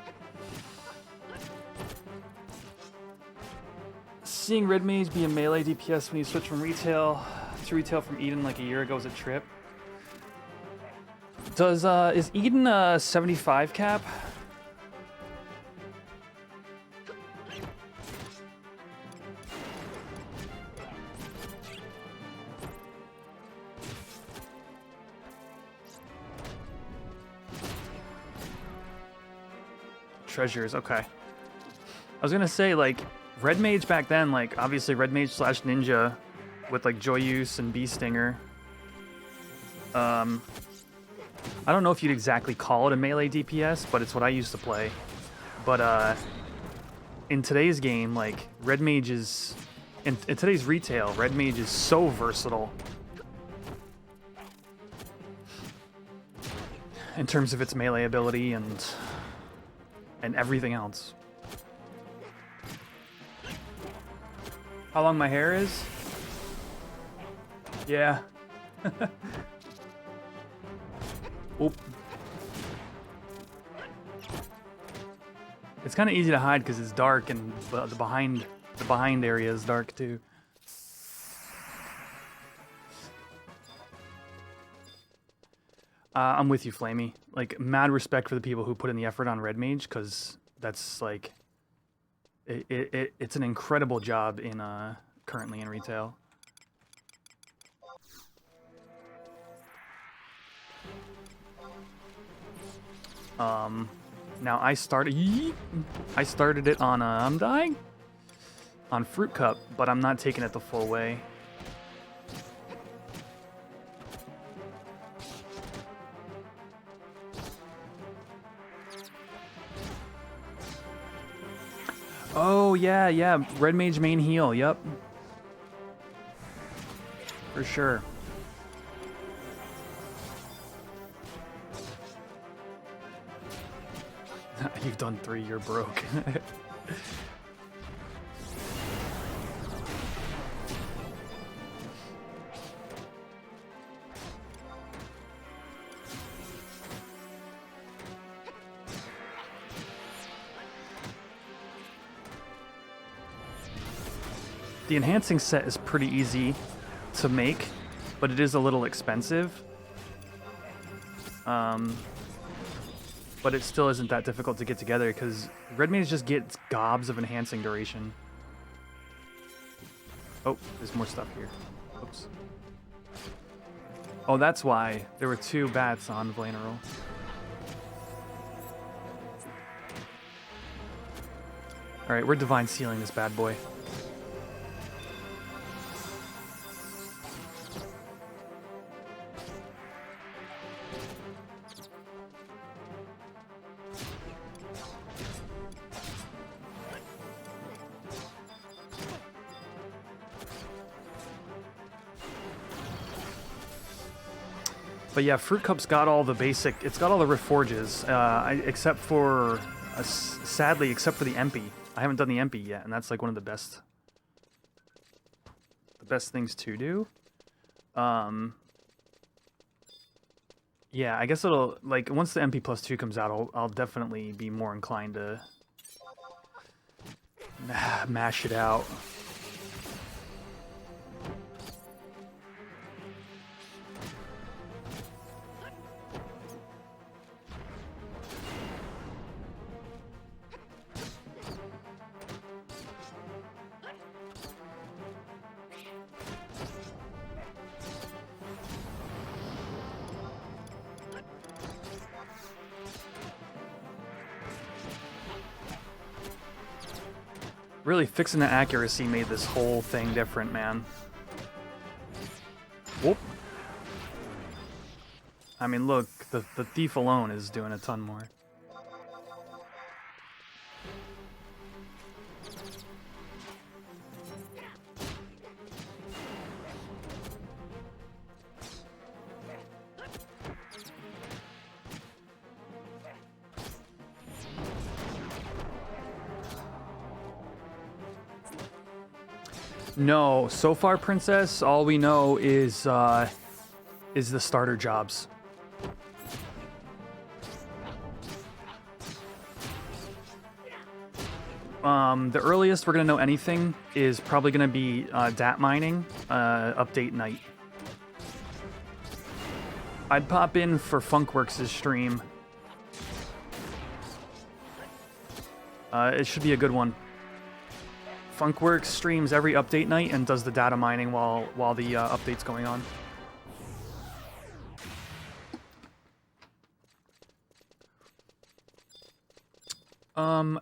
Seeing Red Mage be a melee DPS when you switch from retail to retail from Eden like a year ago was a trip. Is Eden a 75 cap? Treasures, okay. I was gonna say, like, Red Mage back then, like, obviously Red Mage slash Ninja with, like, Joyous and Bee Stinger. I don't know if you'd exactly call it a melee DPS, but it's what I used to play. But, in today's game, like, Red Mage is... In today's retail, Red Mage is so versatile. In terms of its melee ability and everything else. How long my hair is? Yeah. Oop. It's kind of easy to hide because it's dark and the behind area is dark too. I'm with you, Flamey. Like, mad respect for the people who put in the effort on Red Mage, because that's, like... It's an incredible job in, currently in retail. Now I started it on, I'm dying? On Fruit Cup, but I'm not taking it the full way. Oh, yeah. Red Mage main heal, yep. For sure. You've done 3, you're broke. The enhancing set is pretty easy to make, but it is a little expensive. But it still isn't that difficult to get together because Red Mage just gets gobs of enhancing duration. Oh, there's more stuff here. Oops. Oh, that's why there were 2 bats on Vulnerable. Alright, we're Divine Sealing this bad boy. But yeah, Fruit Cup's got all the basic, it's got all the reforges, except for, sadly, except for the MP. I haven't done the MP yet, and that's like one of the best things to do. Yeah, I guess it'll, like, once the MP plus 2 comes out, I'll definitely be more inclined to mash it out. Really fixing the accuracy made this whole thing different, man. Whoop. I mean, look, the thief alone is doing a ton more. No, so far, Princess, all we know is the starter jobs. The earliest we're going to know anything is probably going to be dat mining update night. I'd pop in for Funkworks' stream. It should be a good one. Funkworks streams every update night and does the data mining while the update's going on.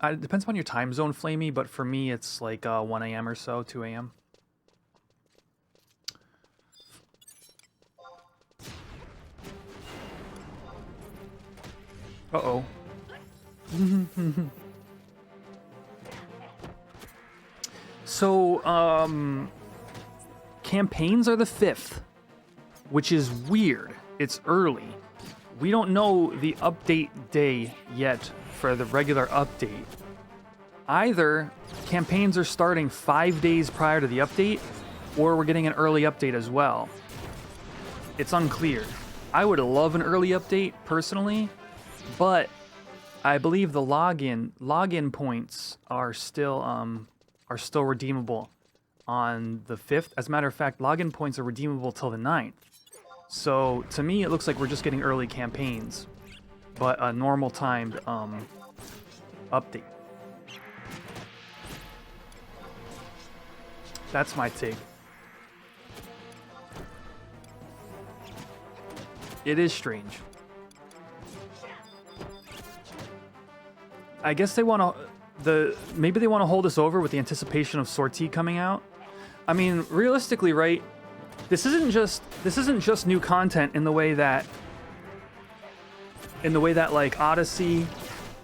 It depends on your time zone, Flamey, but for me it's like 1 a.m. or so, 2 a.m. Uh-oh. So, campaigns are the 5th, which is weird. It's early. We don't know the update day yet for the regular update. Either campaigns are starting 5 days prior to the update, or we're getting an early update as well. It's unclear. I would love an early update, personally, but I believe the login points are still redeemable on the 5th. As a matter of fact, login points are redeemable till the 9th. So to me, it looks like we're just getting early campaigns, but a normal timed update. That's my take. It is strange. I guess they want to maybe they want to hold us over with the anticipation of Sortie coming out. I mean, realistically, right? This isn't just new content in the way that like Odyssey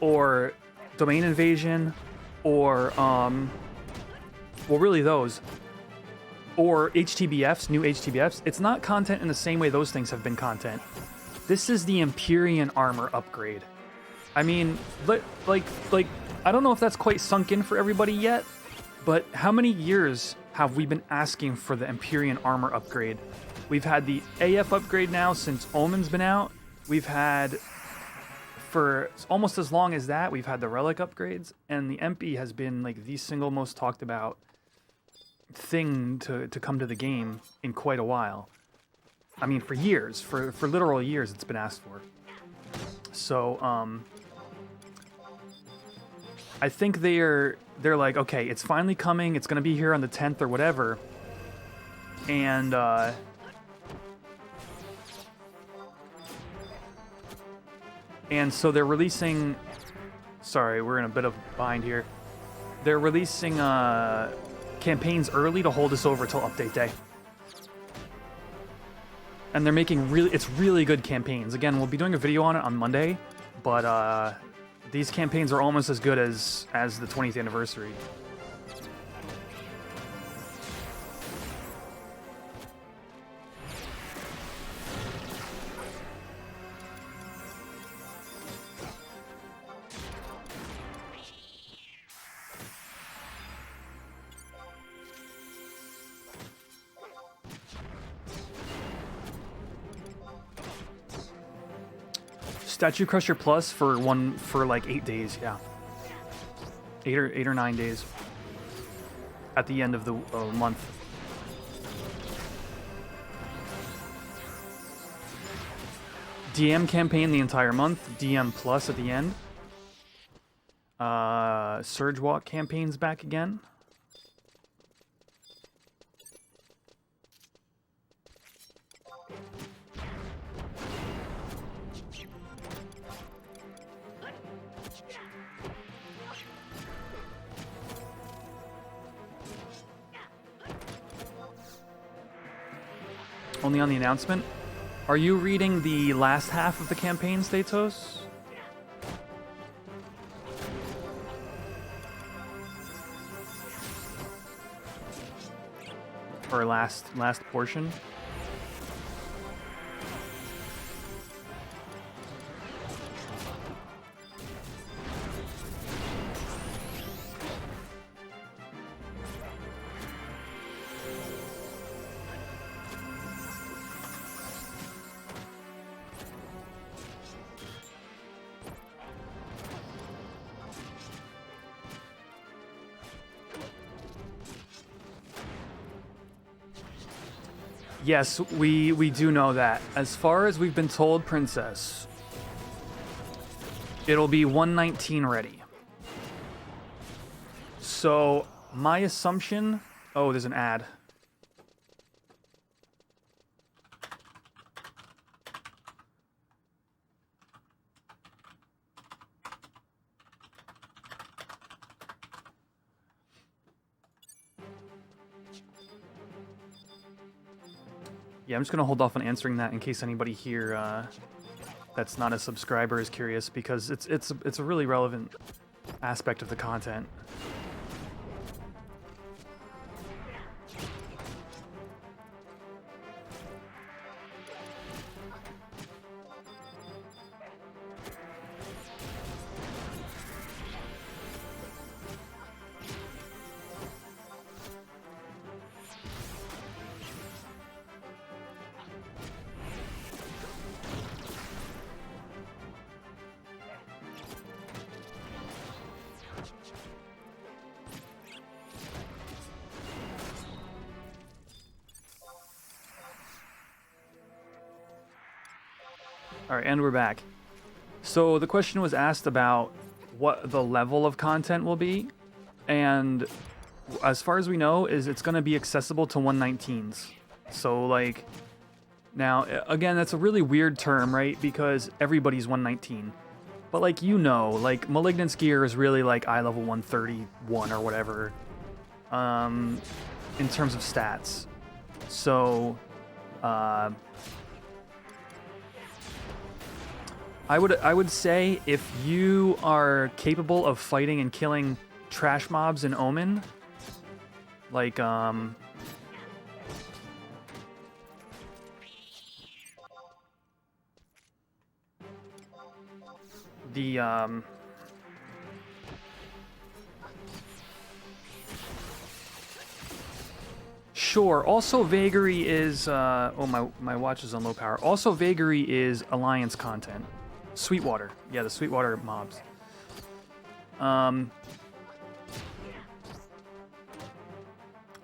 or Domain Invasion or well, really those, or HTBFs, new HTBFs. It's not content in the same way those things have been content. This is the Empyrean armor upgrade. I mean, like I don't know if that's quite sunk in for everybody yet, but how many years have we been asking for the Empyrean armor upgrade? We've had the AF upgrade now since Omen's been out. We've had, for almost as long as that, we've had the relic upgrades, and the MP has been like the single most talked about thing to come to the game in quite a while. I mean, for years, for literal years, it's been asked for. So, I think they're like, okay, it's finally coming. It's gonna be here on the 10th or whatever, and so they're releasing. Sorry, we're in a bit of a bind here. They're releasing campaigns early to hold us over till update day, and they're making it's really good campaigns. Again, we'll be doing a video on it on Monday, but these campaigns are almost as good as the 20th anniversary. Statue Crusher Plus for like 8 days, yeah. 8 or 9 days at the end of the month. DM campaign the entire month, DM Plus at the end. Surge Walk campaign's back again. Only on the announcement. Are you reading the last half of the campaign, Statos? Or last portion? Yes, we do know that. As far as we've been told, Princess, it'll be 119 ready. So my assumption... Oh, there's an ad. Yeah, I'm just gonna hold off on answering that in case anybody here that's not a subscriber is curious, because it's a really relevant aspect of the content. Alright, and we're back. So the question was asked about what the level of content will be, and as far as we know, is it's going to be accessible to 119s. So, like, now, again, that's a really weird term, right? Because everybody's 119. But, like, you know, like, Malignant's gear is really, like, eye level 131 or whatever, in terms of stats. So, I would say if you are capable of fighting and killing trash mobs in Omen, like sure. Also, Vagary is oh, my watch is on low power. Also, Vagary is Alliance content. Sweetwater. Yeah, the Sweetwater mobs.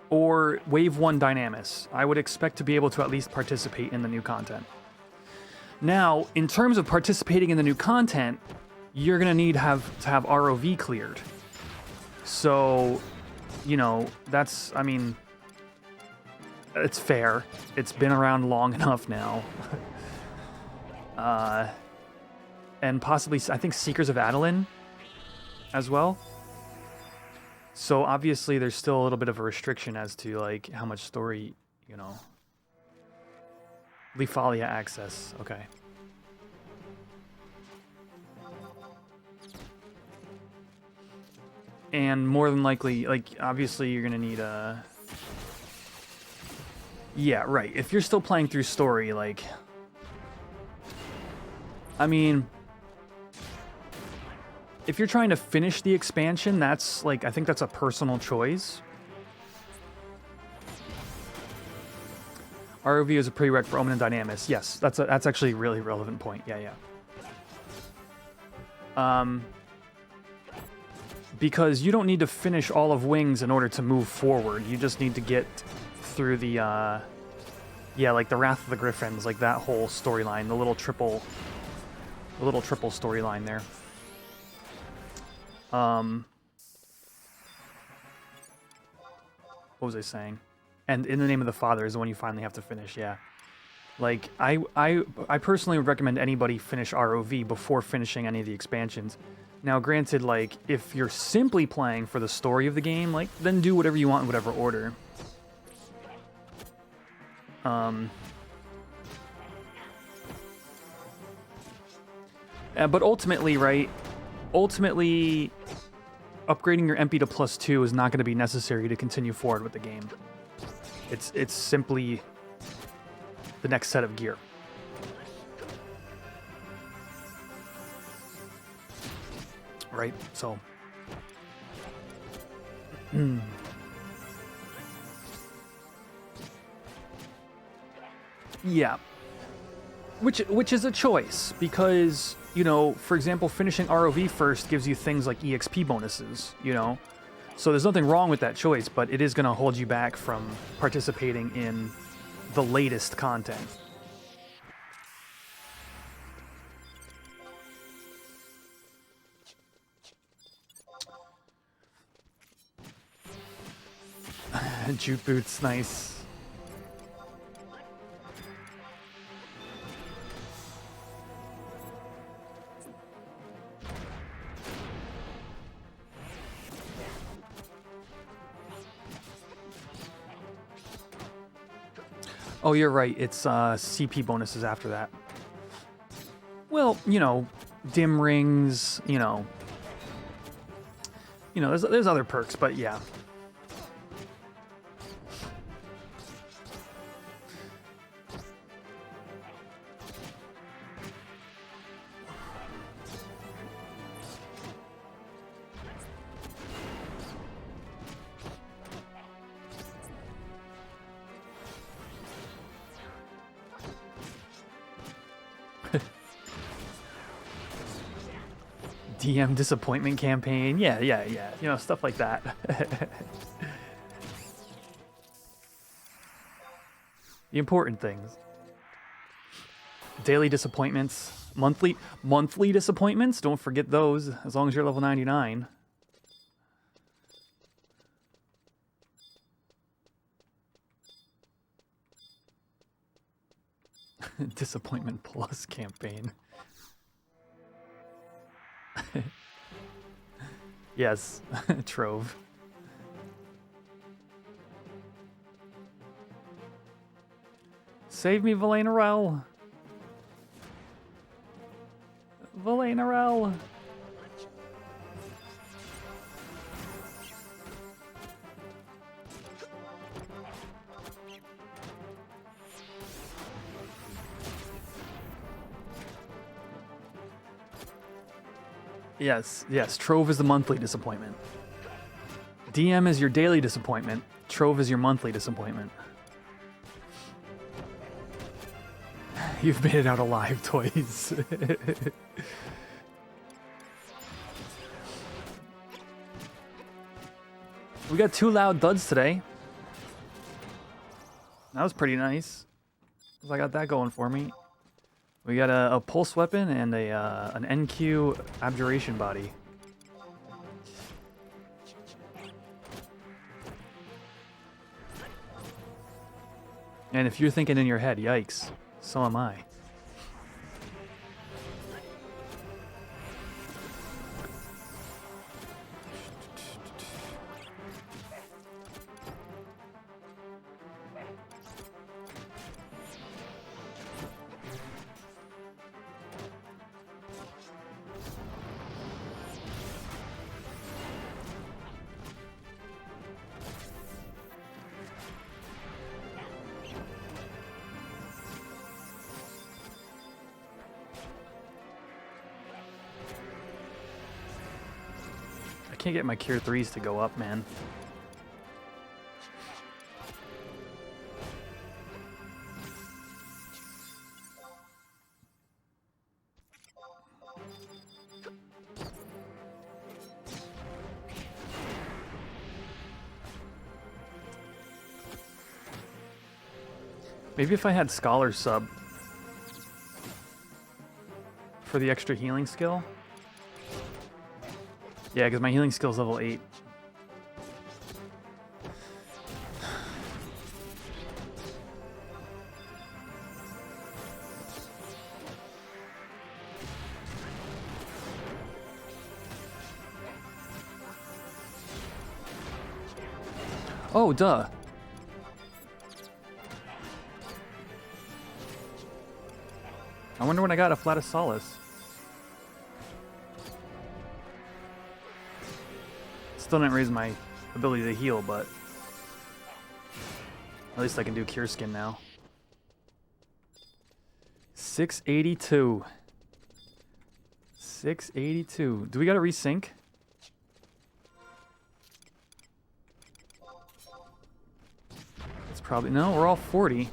Or Wave 1 Dynamis. I would expect to be able to at least participate in the new content. Now, in terms of participating in the new content, you're going to need to have ROV cleared. So, you know, that's, I mean, it's fair. It's been around long enough now. And possibly, I think, Seekers of Adeline as well. So obviously there's still a little bit of a restriction as to, like, how much story, you know. Lefalia access, okay. And more than likely, like, obviously you're gonna need a... Yeah, right. If you're still playing through story, like... I mean... If you're trying to finish the expansion, that's, like, I think that's a personal choice. ROV is a prereq for Omen and Dynamis. Yes, that's actually a really relevant point. Yeah, yeah. Because you don't need to finish all of Wings in order to move forward. You just need to get through the, yeah, like the Wrath of the Griffins, like that whole storyline, the little triple storyline there. What was I saying? And In the Name of the Father is the one you finally have to finish, yeah. Like, I personally would recommend anybody finish ROV before finishing any of the expansions. Now, granted, like, if you're simply playing for the story of the game, like, then do whatever you want in whatever order. But ultimately, right, ultimately, upgrading your MP to +2 is not going to be necessary to continue forward with the game. It's simply the next set of gear. Right? So... Yeah. Which is a choice, because, you know, for example, finishing ROV first gives you things like EXP bonuses, you know? So there's nothing wrong with that choice, but it is going to hold you back from participating in the latest content. Jute boots, nice. Oh, you're right. It's CP bonuses after that. Well, you know, dim rings. You know, there's other perks, but yeah. DM disappointment campaign. Yeah. You know, stuff like that. The important things. Daily disappointments. Monthly disappointments. Don't forget those, as long as you're level 99. Disappointment Plus campaign. Yes, Trove. Save me, Valenarel. Valenarel. Yes, Trove is the monthly disappointment. DM is your daily disappointment. Trove is your monthly disappointment. You've made it out alive, toys. We got 2 loud duds today. That was pretty nice. I got that going for me. We got a pulse weapon and an NQ abjuration body. And if you're thinking in your head, yikes, so am I. I can't get my Cure 3s to go up, man. Maybe if I had Scholar sub for the extra healing skill. Yeah, because my healing skill is level 8. Oh, duh. I wonder when I got a Flatus Solace. Still didn't raise my ability to heal, but at least I can do Cure Skin now. 682. 682. Do we gotta resync? It's probably... No, we're all 40.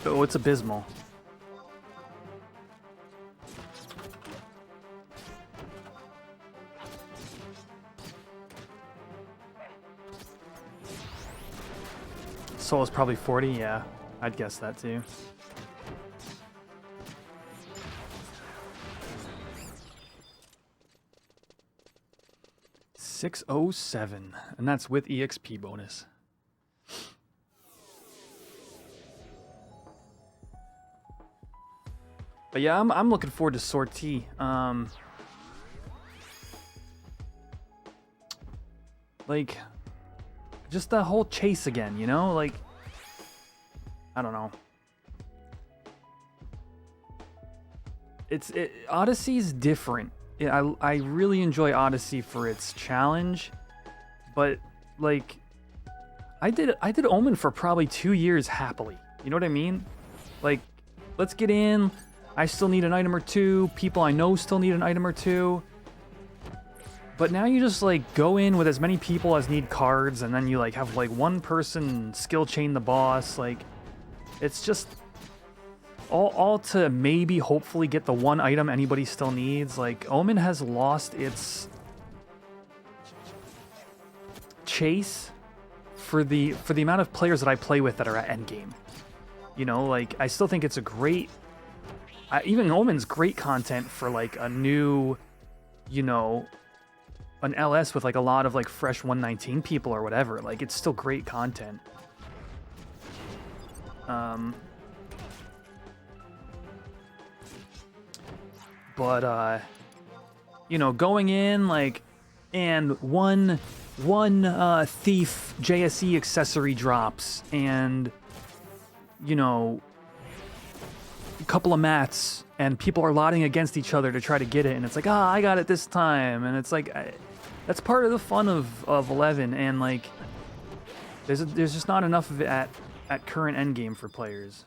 Oh, it's abysmal. Soul is probably 40. Yeah, I'd guess that too. $607, and that's with EXP bonus. But yeah, I'm looking forward to Sortie. Like, just the whole chase again, you know? Like, I don't know. Odyssey's different. I really enjoy Odyssey for its challenge, but like, I did Omen for probably 2 years happily. You know what I mean? Like, let's get in. I still need an item or two. People I know still need an item or two. But now you just like go in with as many people as need cards, and then you like have like one person skill chain the boss. Like, it's just all to maybe hopefully get the one item anybody still needs. Like, Omen has lost its chase for the amount of players that I play with that are at endgame. You know, like, I still think it's a great, even Omen's great content for like a new, you know, an LS with like a lot of like fresh 119 people or whatever. Like, it's still great content. But you know, going in like, and one thief JSE accessory drops, and you know, a couple of mats, and people are lotting against each other to try to get it, and it's like, I got it this time, and it's like, that's part of the fun of 11, and like, there's just not enough of it at current endgame for players.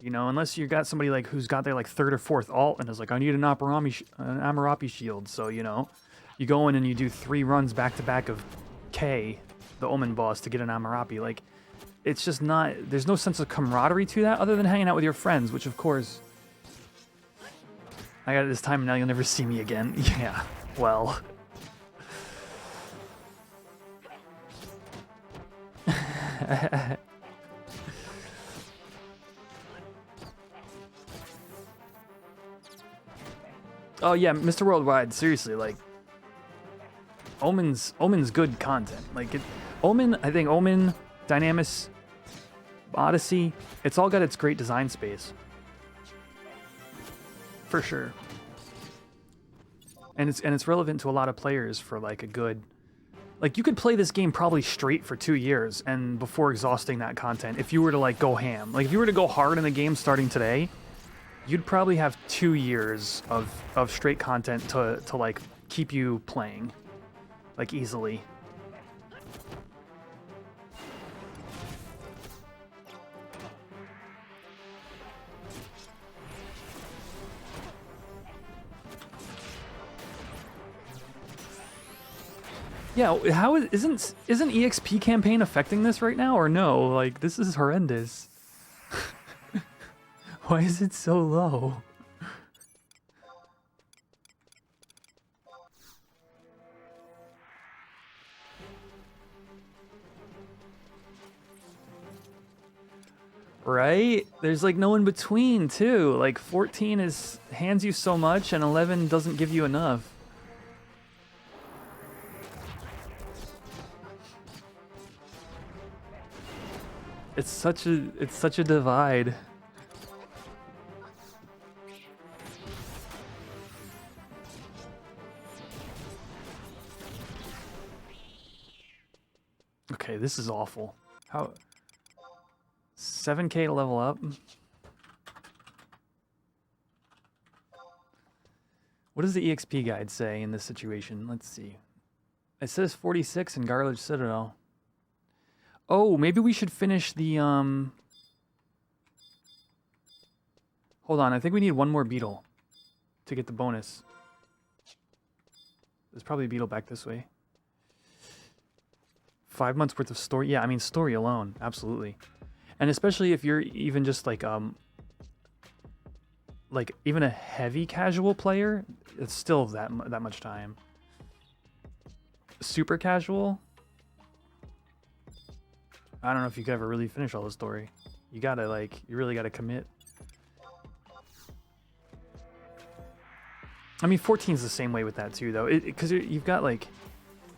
You know, unless you got somebody like who's got their like 3rd or 4th alt and is like, I need an Amarapi shield. So, you know, you go in and you do 3 runs back to back of K, the Omen boss, to get an Amarapi. Like, it's just not, there's no sense of camaraderie to that other than hanging out with your friends, which of course, I got it this time and now you'll never see me again. Yeah, well. Oh yeah, Mr. Worldwide, seriously, like, Omen's good content. Like, I think Omen, Dynamis, Odyssey, it's all got its great design space. For sure. And it's relevant to a lot of players for like a good, like, you could play this game probably straight for 2 years and before exhausting that content if you were to like go ham. Like, if you were to go hard in the game starting today, you'd probably have 2 years of straight content to like keep you playing, like, easily. Yeah, isn't EXP campaign affecting this right now, or no? Like, this is horrendous. Why is it so low? Right? There's like no in between too. Like 14 hands you so much and 11 doesn't give you enough. It's such a divide. Okay, this is awful. How 7K to level up? What does the EXP guide say in this situation? Let's see. It says 46 in Garlaige Citadel. Oh, maybe we should finish the Hold on, I think we need one more beetle to get the bonus. There's probably a beetle back this way. 5 months worth of story. Yeah, I mean, story alone, absolutely. And especially if you're even just like even a heavy casual player, it's still that much time. Super casual, I don't know if you could ever really finish all the story. You gotta, like, you really gotta commit. I mean, 14's the same way with that too, though. Because you've got, like,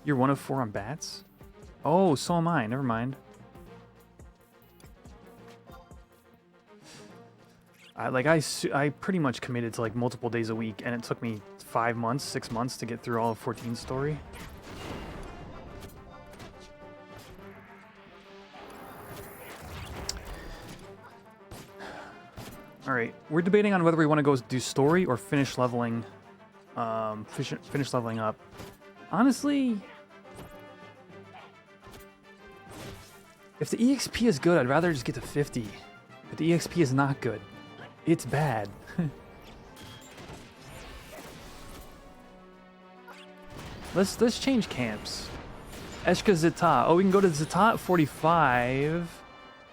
you're 1 of 4 on bats? Oh, so am I. Never mind. I pretty much committed to, like, multiple days a week, and it took me 5 months, 6 months to get through all of 14's story. Alright, we're debating on whether we want to go do story or finish leveling, finish leveling up. Honestly, if the EXP is good, I'd rather just get to 50. But the EXP is not good. It's bad. Let's change camps. Escha Zi'tah. Oh, we can go to Zi'tah at 45.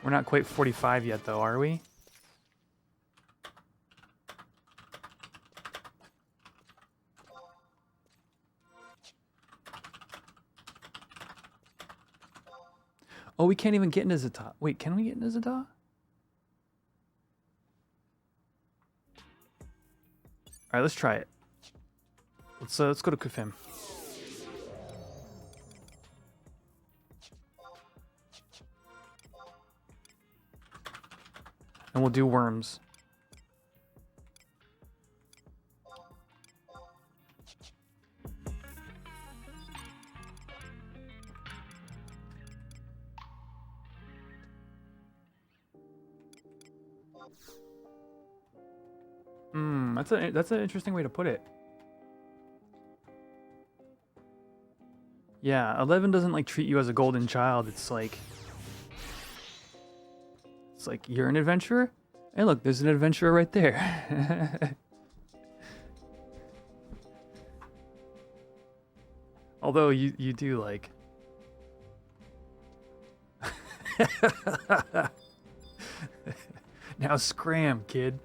We're not quite 45 yet, though, are we? Oh, we can't even get into Zi'tah. Wait, can we get into Zi'tah? Alright, let's try it. Let's go to Qufim. And we'll do worms. That's an interesting way to put it. Yeah, 11 doesn't like treat you as a golden child. It's like you're an adventurer. Hey, look, there's an adventurer right there. Although you do like. Now scram, kid.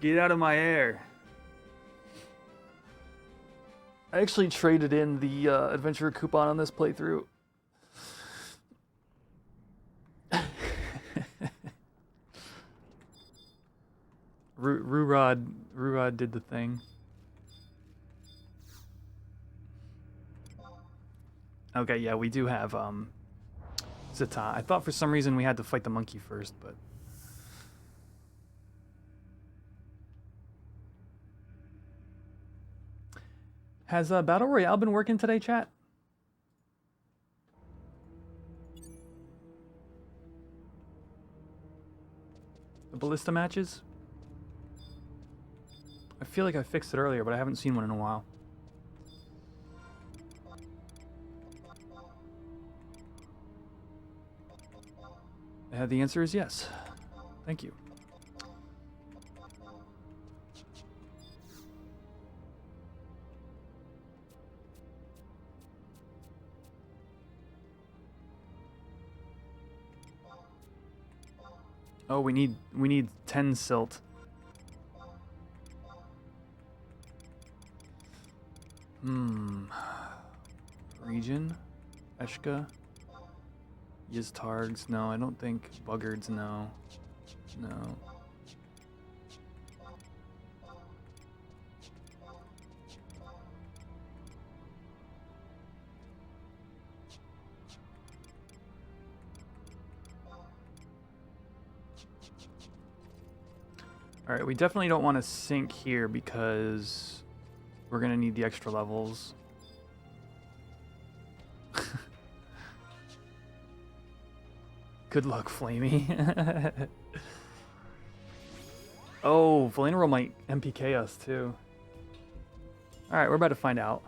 Get out of my air. I actually traded in the adventurer coupon on this playthrough. Ruraud did the thing. Okay, yeah, we do have Zi'tah. I thought for some reason we had to fight the monkey first, but has Battle Royale been working today, chat? The ballista matches? I feel like I fixed it earlier, but I haven't seen one in a while. The answer is yes. Thank you. Oh, we need 10 silt. Region? Eshka? Yiztargs? No, I don't think. Buggards? No. No. Alright, we definitely don't want to sink here because we're going to need the extra levels. Good luck, Flamey. Oh, Valenero might MPK us too. Alright, we're about to find out.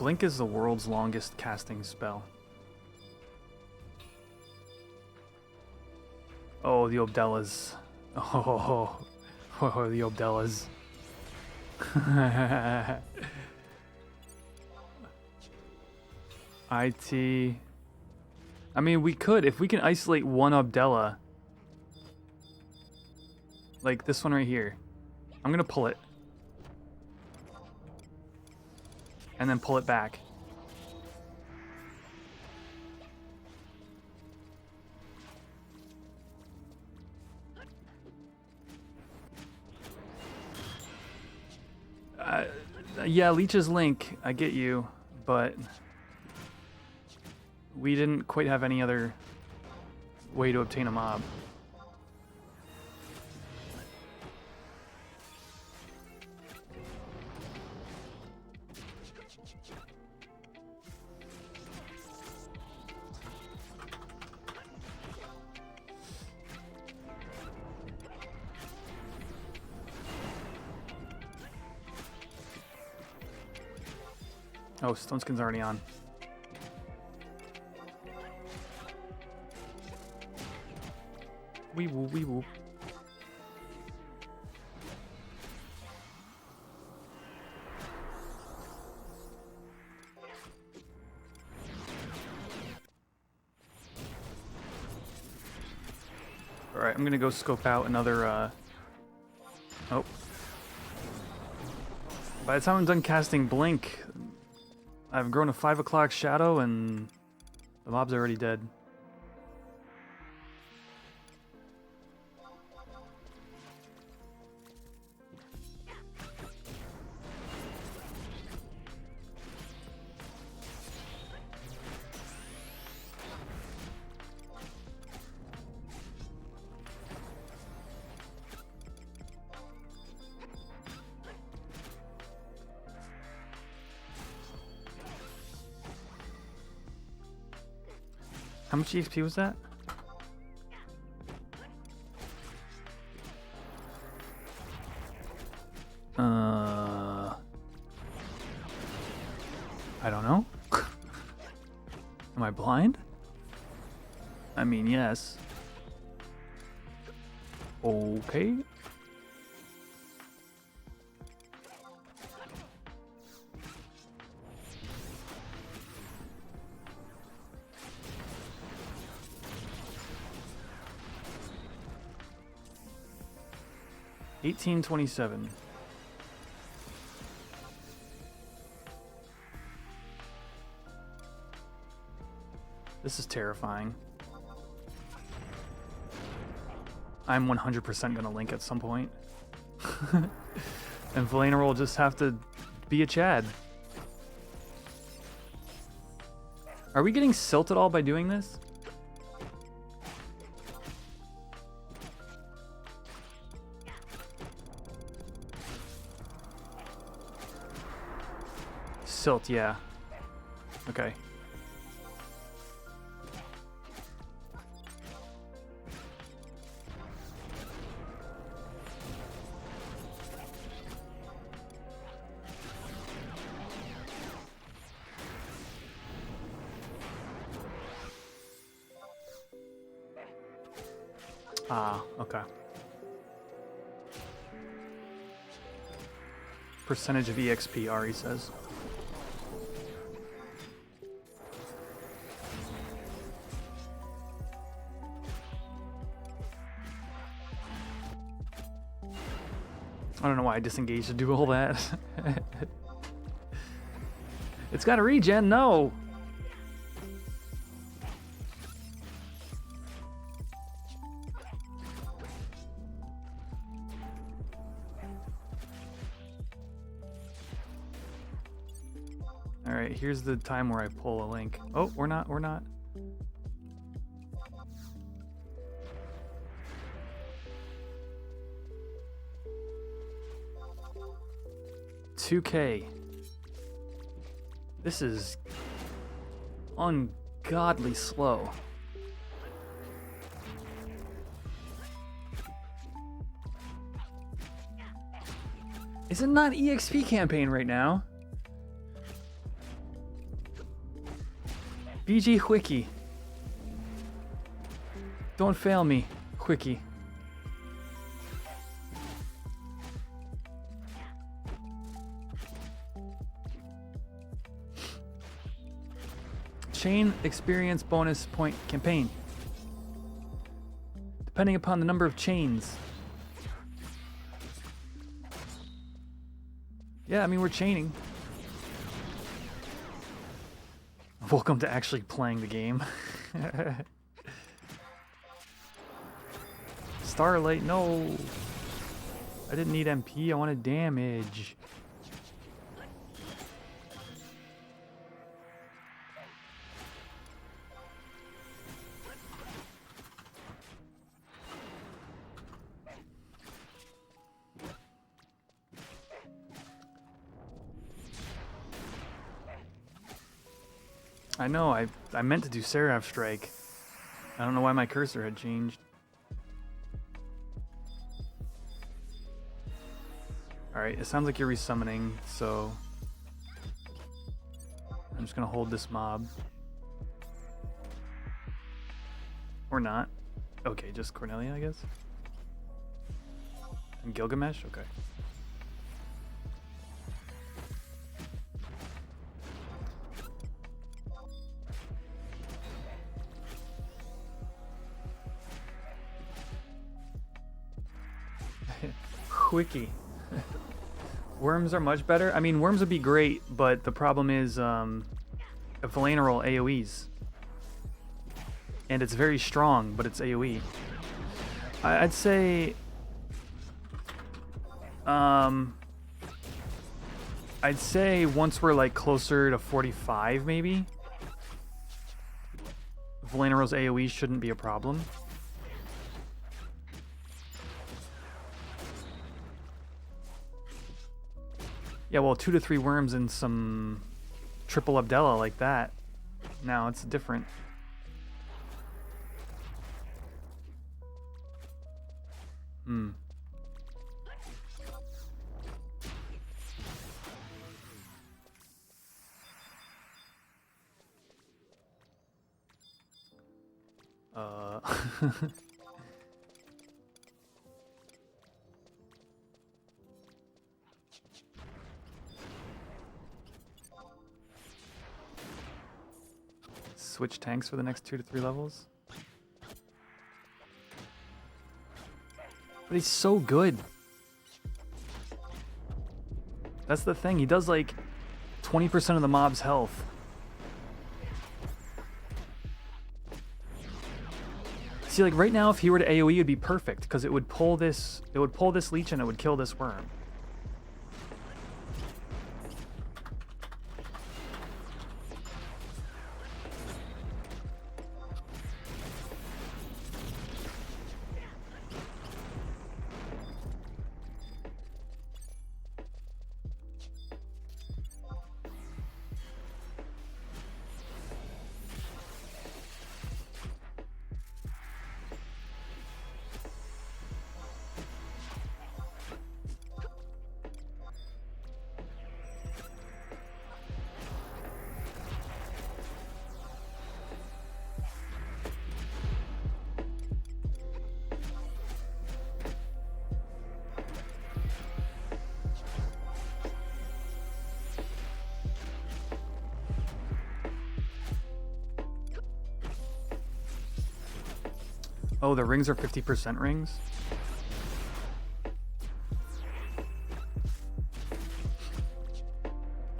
Blink is the world's longest casting spell. Oh, the Obdellas. Oh, the Obdellas. IT. I mean, we could, if we can isolate one Obdella. Like this one right here. I'm gonna pull it. And then pull it back. Yeah, Leech's Link, I get you, but we didn't quite have any other way to obtain a mob. Oh, Stone Skin's already on. Wee woo, wee woo. Alright, I'm gonna go scope out another, Oh. By the time I'm done casting Blink, I've grown a 5 o'clock shadow and the mob's already dead. How much EXP was that? I don't know. Am I blind? I mean, yes. Okay. $18.27. This is terrifying. I'm 100% gonna link at some point. And Valena will just have to be a Chad. Are we getting silt at all by doing this? Silt, yeah. Okay. Ah, okay. Percentage of EXP, Ari says. I don't know why I disengaged to do all that. It's got a regen, no! Alright, here's the time where I pull a link. Oh, we're not. 2K. This is ungodly slow. Is it not EXP campaign right now? BG Wiki. Don't fail me, Wiki. Chain experience bonus point campaign. Depending upon the number of chains. Yeah, I mean, we're chaining. Welcome to actually playing the game. Starlight, no. I didn't need MP, I wanted damage. I know, I meant to do Seraph Strike. I don't know why my cursor had changed. Alright, it sounds like you're resummoning, so I'm just gonna hold this mob. Or not. Okay, just Cornelia, I guess. And Gilgamesh? Okay. Quickie. Worms are much better. I mean, worms would be great, but the problem is a Valena roll AoEs. And it's very strong, but it's AoE. I'd say... I'd say once we're like closer to 45, maybe, Valena roll's AoE shouldn't be a problem. Yeah, well, 2 to 3 worms and some triple Abdella like that. Now it's different. Hmm. Switch tanks for the next 2 to 3 levels. But he's so good. That's the thing. He does like 20% of the mob's health. See, like right now, if he were to AoE, it'd be perfect because it would pull this. It would pull this leech and it would kill this worm. Oh, the rings are 50% rings?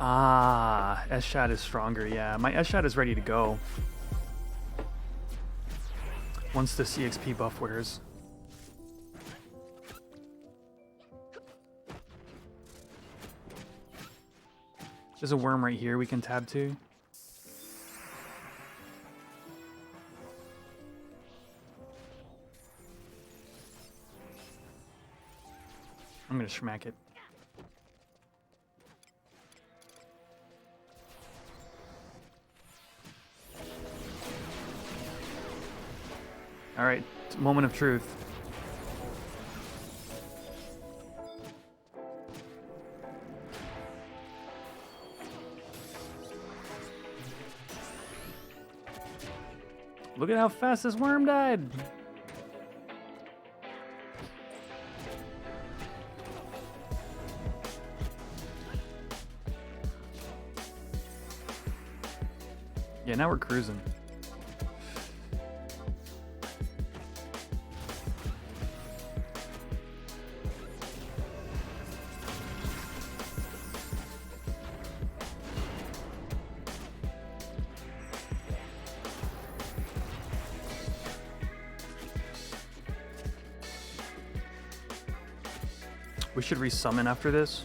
Ah, Escha is stronger, yeah. My Escha is ready to go. Once the CXP buff wears. There's a worm right here we can tab to. I'm gonna schmack it. All right, moment of truth. Look at how fast this worm died. Yeah, now we're cruising. We should resummon after this.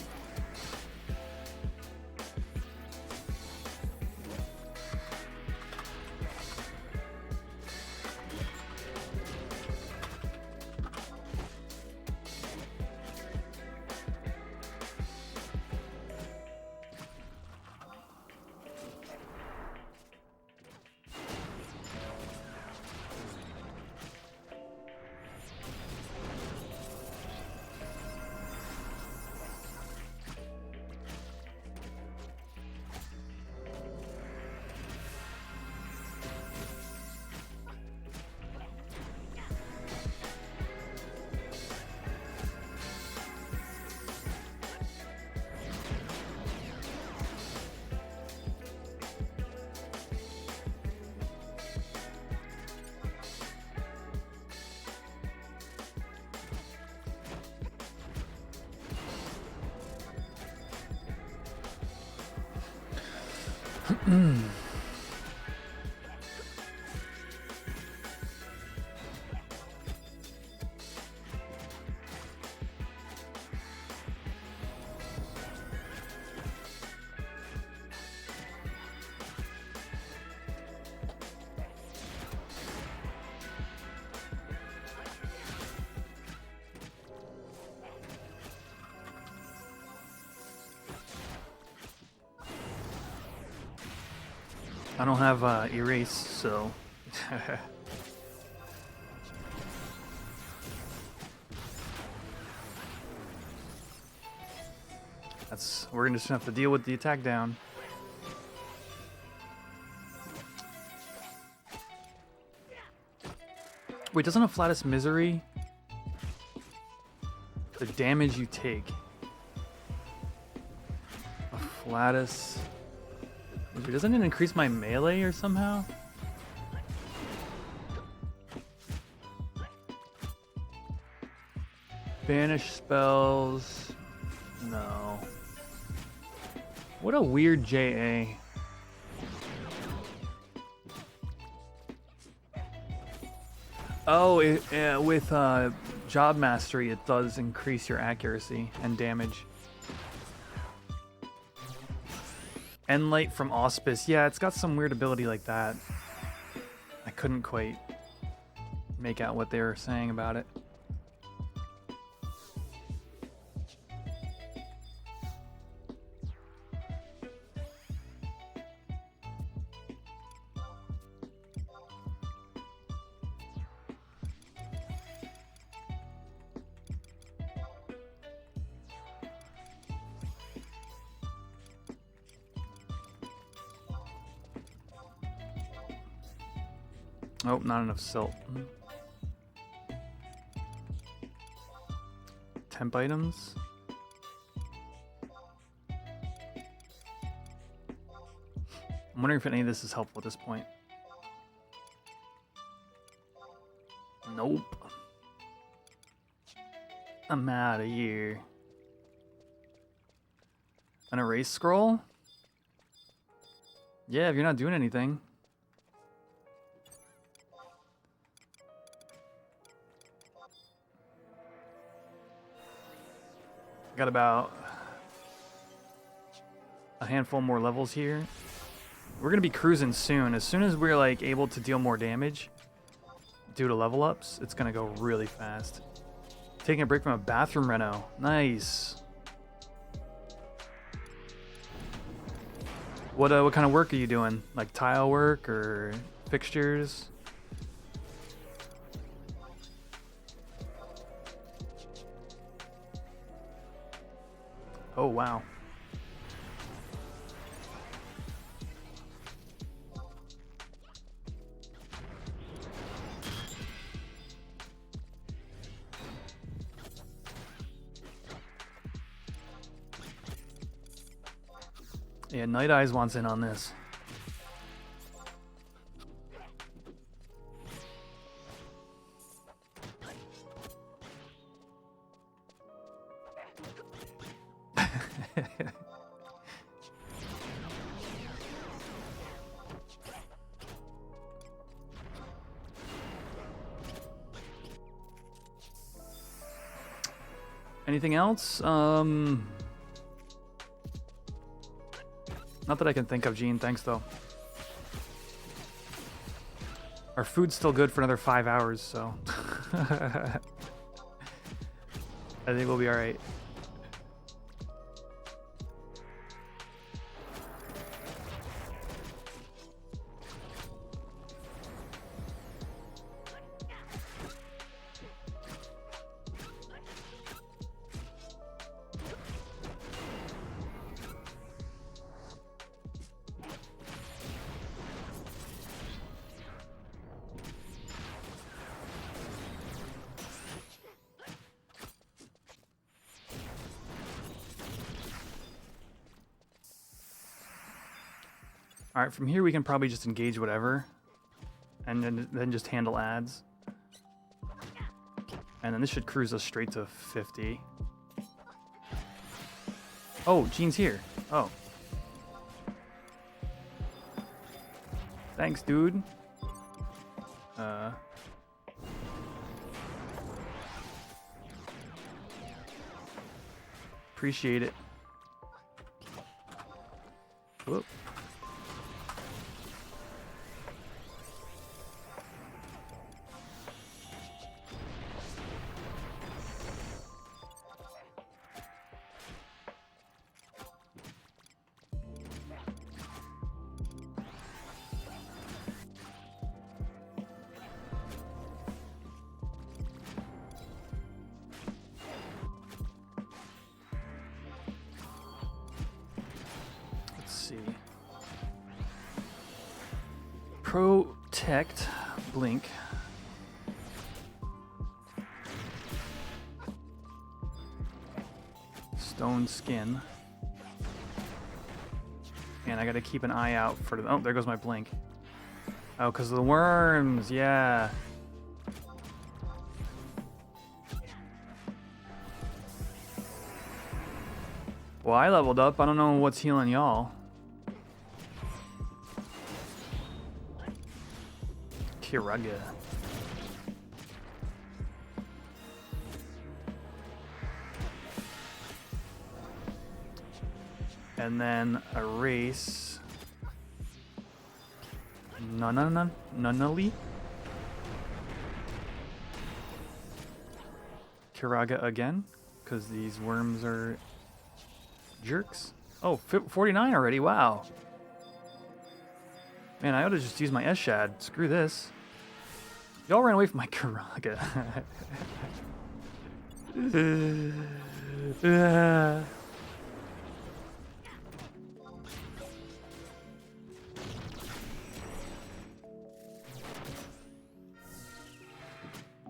I don't have erase, so we're gonna just have to deal with the attack down. Wait, doesn't a Flatus Misery the damage you take? A Flatus. Doesn't it increase my melee or somehow? Banish spells. No. What a weird JA. Oh, with Job Mastery, it does increase your accuracy and damage. Endlight from Auspice. Yeah, it's got some weird ability like that. I couldn't quite make out what they were saying about it. Oh, not enough silt. Temp items. I'm wondering if any of this is helpful at this point. Nope. I'm out of here. An erase scroll? Yeah, if you're not doing anything. Got about a handful more levels here. We're gonna be cruising soon. As soon as we're like able to deal more damage due to level ups, it's gonna go really fast. Taking a break from a bathroom reno. Nice. What kind of work are you doing? Like tile work or fixtures? Oh, wow. Yeah, Night Eyes wants in on this. Anything else? Not that I can think of, Gene. Thanks, though. Our food's still good for another 5 hours, so... I think we'll be alright. Alright, from here we can probably just engage whatever. And then just handle ads. And then this should cruise us straight to 50. Oh, Gene's here. Oh. Thanks, dude. Appreciate it. Whoop. Protect, blink. Stone skin. And I gotta keep an eye out for the... Oh, there goes my blink. Oh, because of the worms, yeah. Well, I leveled up. I don't know what's healing y'all. Kiraga. And then erase. Nunnally. Kiraga again, because these worms are jerks. Oh, 49 already. Wow. Man, I ought to just use my Escha. Screw this. Y'all ran away from my Kiraga.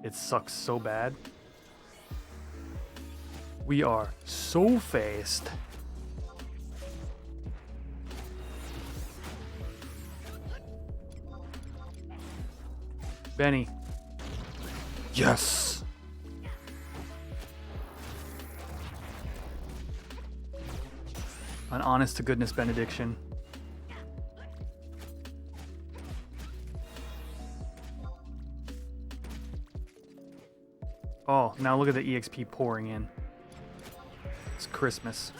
It sucks so bad. We are so fast. Benny. Yes. An honest to goodness benediction. Oh, now look at the EXP pouring in. It's Christmas.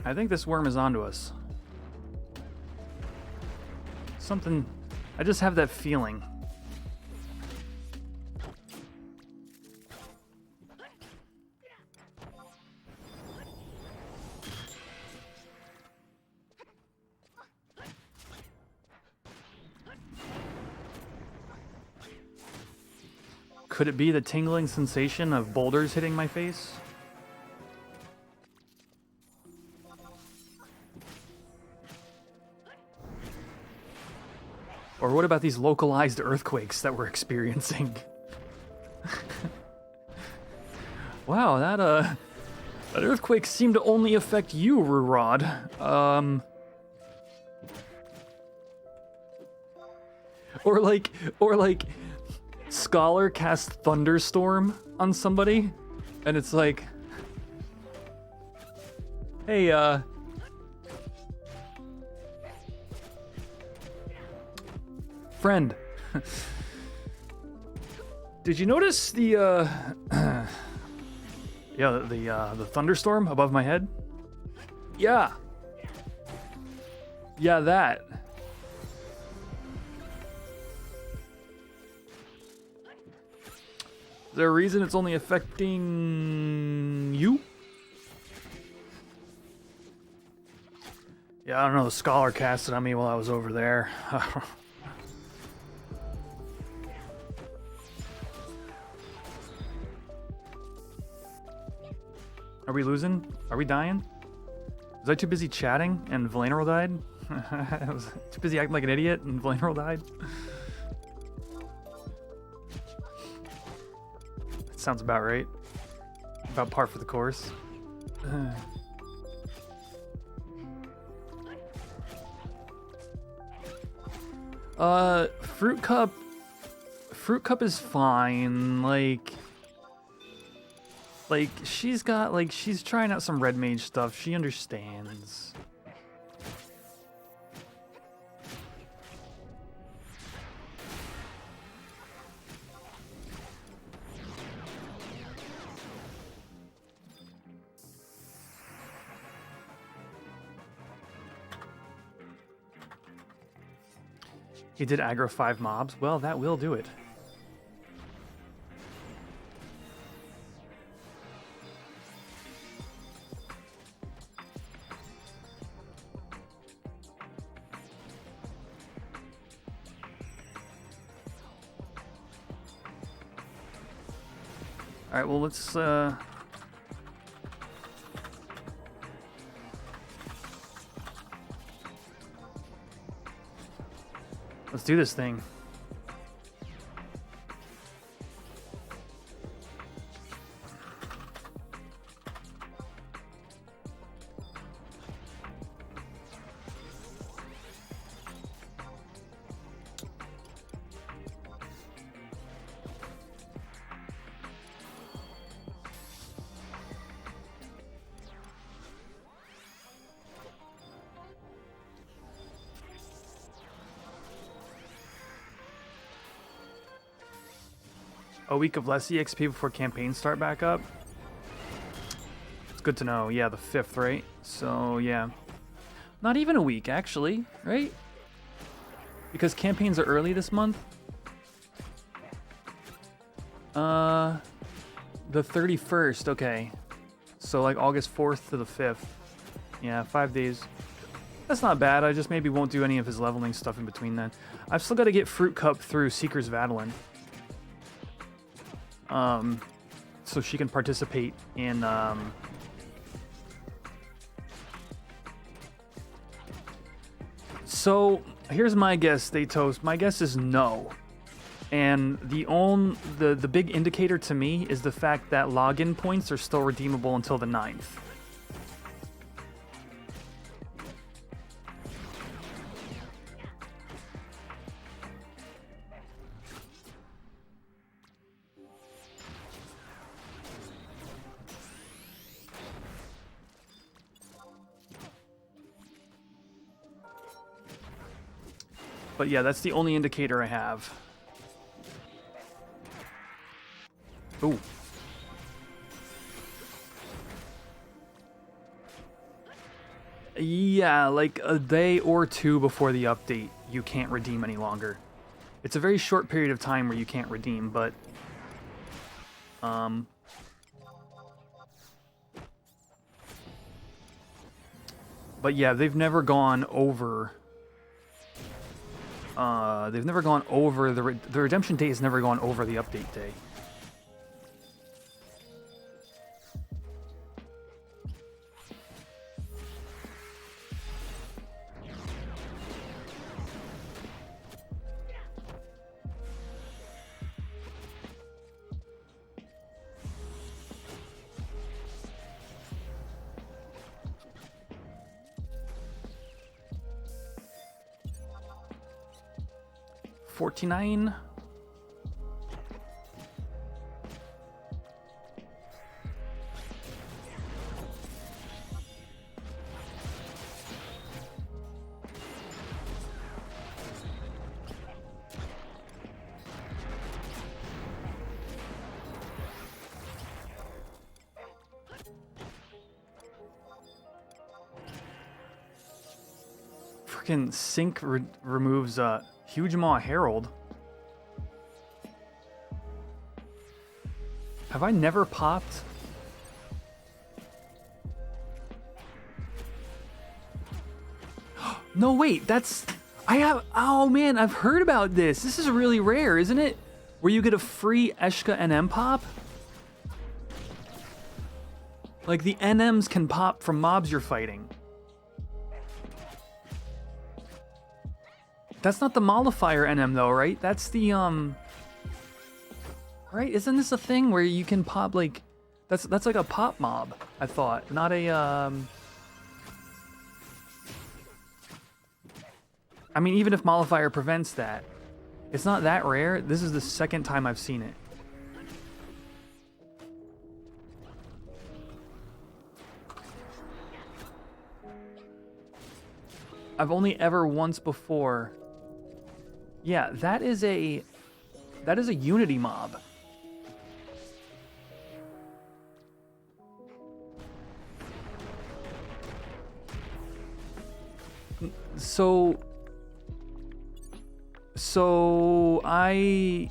I think this worm is onto us. Something... I just have that feeling. Could it be the tingling sensation of boulders hitting my face? Or what about these localized earthquakes that we're experiencing? Wow, that earthquake seemed to only affect you, Ruraud. Or like, Scholar cast Thunderstorm on somebody, and it's like, hey, friend, did you notice the, yeah, the thunderstorm above my head? Yeah. Yeah, that. Is there a reason it's only affecting you? Yeah, I don't know. The Scholar cast it on me while I was over there. Are we losing? Are we dying? Was I too busy chatting and Valenero died? I was too busy acting like an idiot and Valenero died? That sounds about right. About par for the course. Fruit Cup is fine. Like she's trying out some red mage stuff. She understands. He did aggro 5 mobs. Well, that will do it. All right, well, let's do this thing. A week of less EXP before campaigns start back up. It's good to know. Yeah, the 5th, right? So, yeah. Not even a week, actually, right? Because campaigns are early this month. The 31st, okay. So, like, August 4th to the 5th. Yeah, 5 days. That's not bad. I just maybe won't do any of his leveling stuff in between then. I've still got to get Fruit Cup through Seeker's Vadalin. So she can participate in, So, here's my guess, Statos. My guess is no. And the big indicator to me is the fact that login points are still redeemable until the 9th. But yeah, that's the only indicator I have. Ooh. Yeah, like a day or two before the update, you can't redeem any longer. It's a very short period of time where you can't redeem, but... But yeah, they've never gone over... the redemption date has never gone over the update day. 49. Freaking Sync removes Huge Maw Herald. Have I never popped? No, wait, that's... I have... Oh, man, I've heard about this. This is really rare, isn't it? Where you get a free Escha NM pop? Like, the NMs can pop from mobs you're fighting. That's not the Mollifier NM, though, right? That's the, Right? Isn't this a thing where you can pop, like... That's like a pop mob, I thought. Not a, I mean, even if Mollifier prevents that, it's not that rare. This is the second time I've seen it. I've only ever once before. Yeah, that is a Unity mob. So I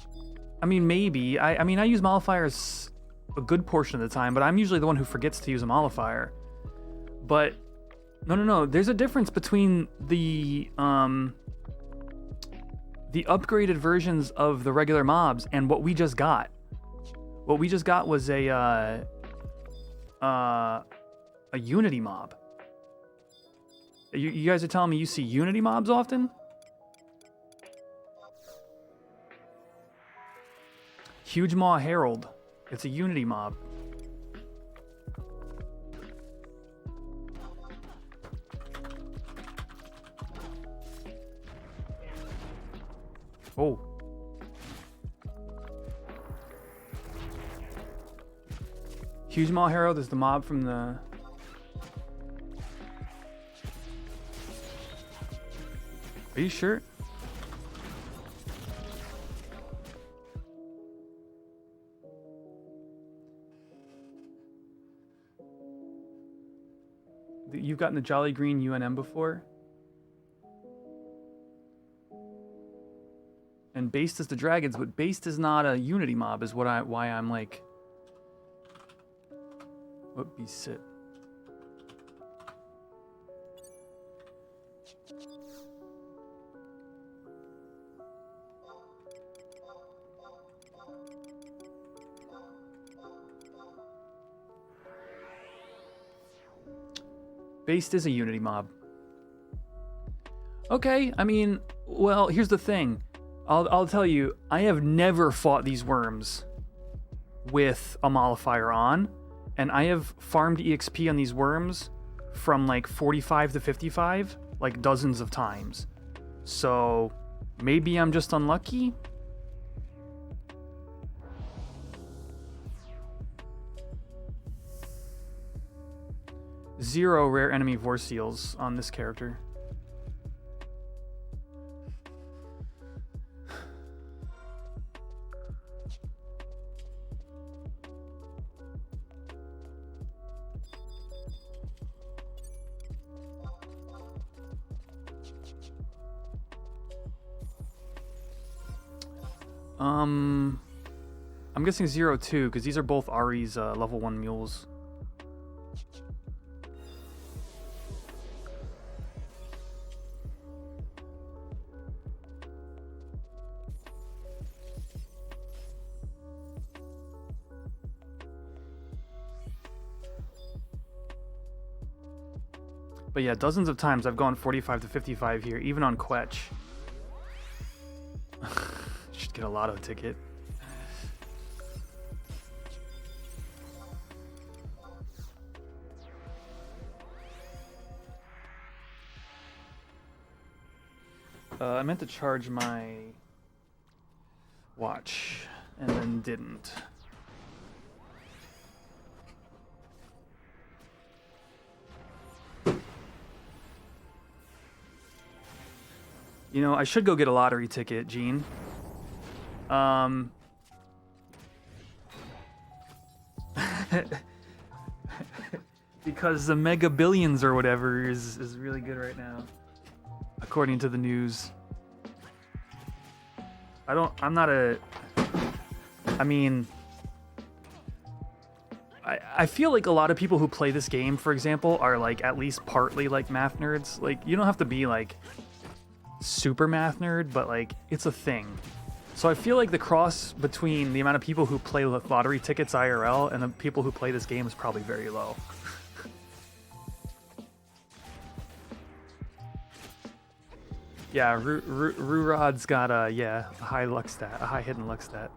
mean, maybe. I mean, I use mollifiers a good portion of the time, but I'm usually the one who forgets to use a mollifier. But no. There's a difference between the upgraded versions of the regular mobs and what we just got. What we just got was a Unity mob. You guys are telling me you see Unity mobs often? Huge Maw Herald. It's a Unity mob. Oh. Huge Maw Herald is the mob from the... Are you sure? You've gotten the Jolly Green UNM before? And Based is the dragons, but Based is not a Unity mob, is why I'm like... What be sit? Based is a Unity mob. Okay, I mean, well, here's the thing. I'll tell you, I have never fought these worms with a mollifier on, and I have farmed EXP on these worms from like 45 to 55, like dozens of times. So maybe I'm just unlucky? Zero rare enemy Vorseals on this character. I'm guessing 0-2 because these are both Ari's level 1 mules. But yeah, dozens of times I've gone 45 to 55 here, even on Quetch. Should get a lotto ticket. I meant to charge my Watch. And then didn't. You know, I should go get a lottery ticket, Gene. Because the Mega Billions or whatever is really good right now, according to the news. I'm not a... I mean... I feel like a lot of people who play this game, for example, are like at least partly like math nerds. Like, you don't have to be like super math nerd, but like it's a thing. So I feel like the cross between the amount of people who play lottery tickets IRL and the people who play this game is probably very low. Yeah, Ruraud's got a high luck stat, a high hidden luck stat.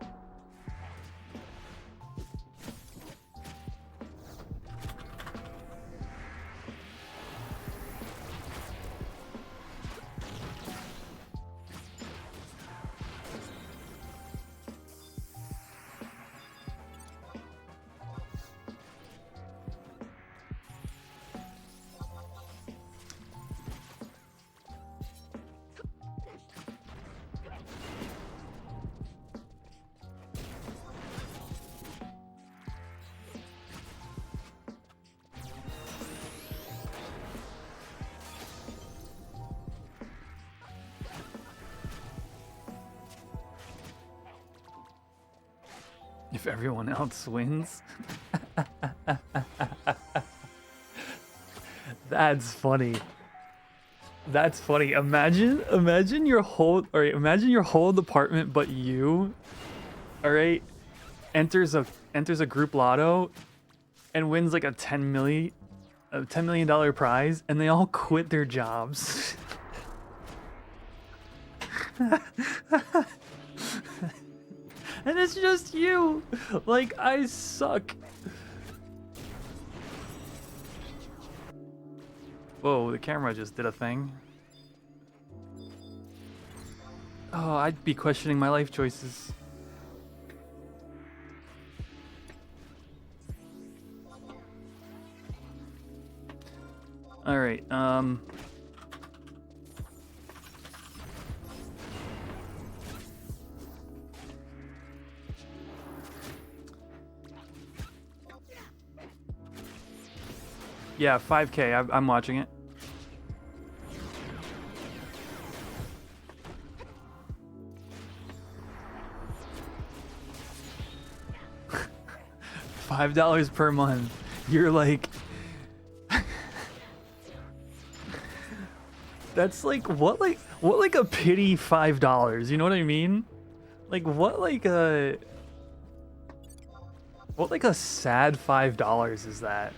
If everyone else wins. That's funny. That's funny. Imagine your whole department but you, all right, enters a group lotto and wins like a $10 million prize, and they all quit their jobs. And it's just you. Like, I suck. Whoa, the camera just did a thing. Oh, I'd be questioning my life choices. All right, yeah, 5K. I'm watching it. $5 per month. You're like, that's like what like a pity $5. You know what I mean? Like what like a sad $5 is that?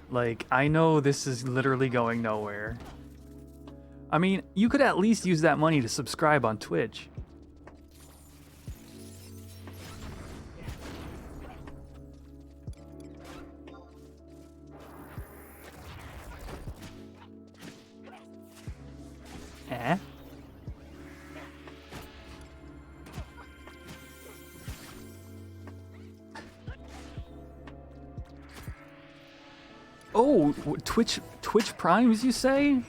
Like, I know this is literally going nowhere. I mean, you could at least use that money to subscribe on Twitch. Eh? Oh, Twitch Primes, you say?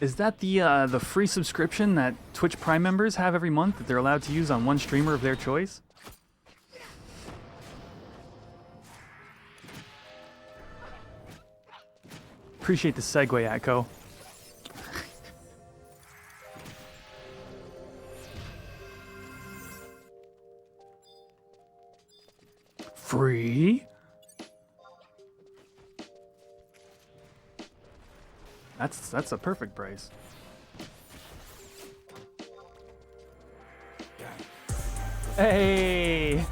Is that the free subscription that Twitch Prime members have every month that they're allowed to use on one streamer of their choice? Appreciate the segue, Atco. Free? That's a perfect price. Hey!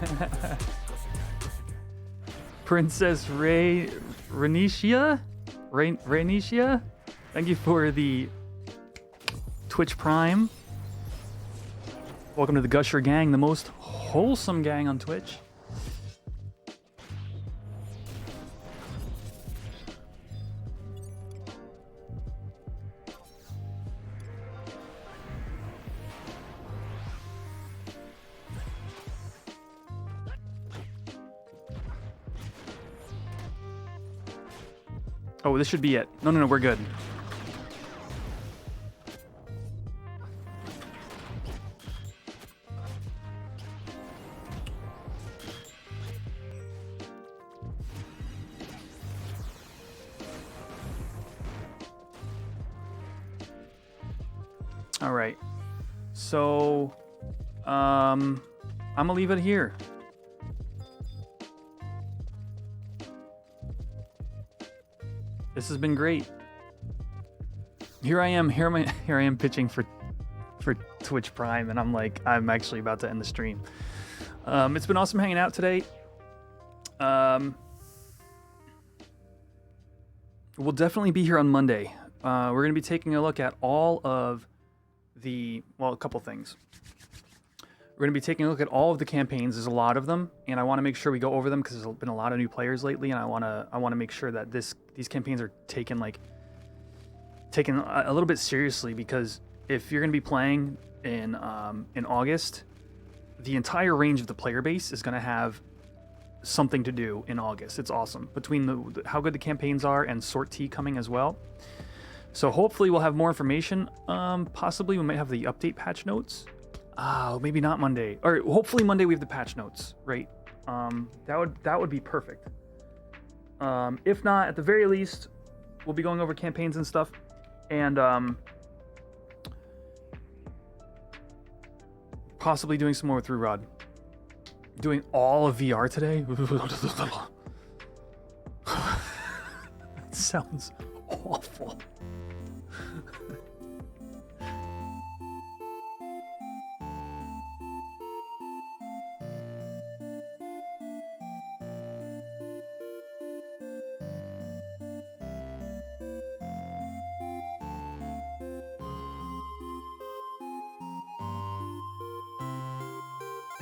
Princess Rhaenicia? Rhaenicia? Thank you for the Twitch Prime. Welcome to the Gusher Gang, the most wholesome gang on Twitch. Oh, this should be it. No, no, no, we're good. All right. So, I'm gonna leave it here. This has been great. Here I am pitching for Twitch Prime, and I'm actually about to end the stream. It's been awesome hanging out today. We'll definitely be here on Monday. We're going to be taking a look at all of a couple things. We're going to be taking a look at all of the campaigns. There's a lot of them, and I want to make sure we go over them because there's been a lot of new players lately, and I want to make sure that these campaigns are taken a little bit seriously, because if you're going to be playing in August, the entire range of the player base is going to have something to do in August. It's awesome, between how good the campaigns are and Sort T coming as well. So hopefully we'll have more information. Possibly we might have the update patch notes. Maybe not Monday. Or hopefully Monday we have the patch notes, right? That would be perfect. If not, at the very least, we'll be going over campaigns and stuff. And possibly doing some more with Ruraud. Doing all of VR today? That sounds awful.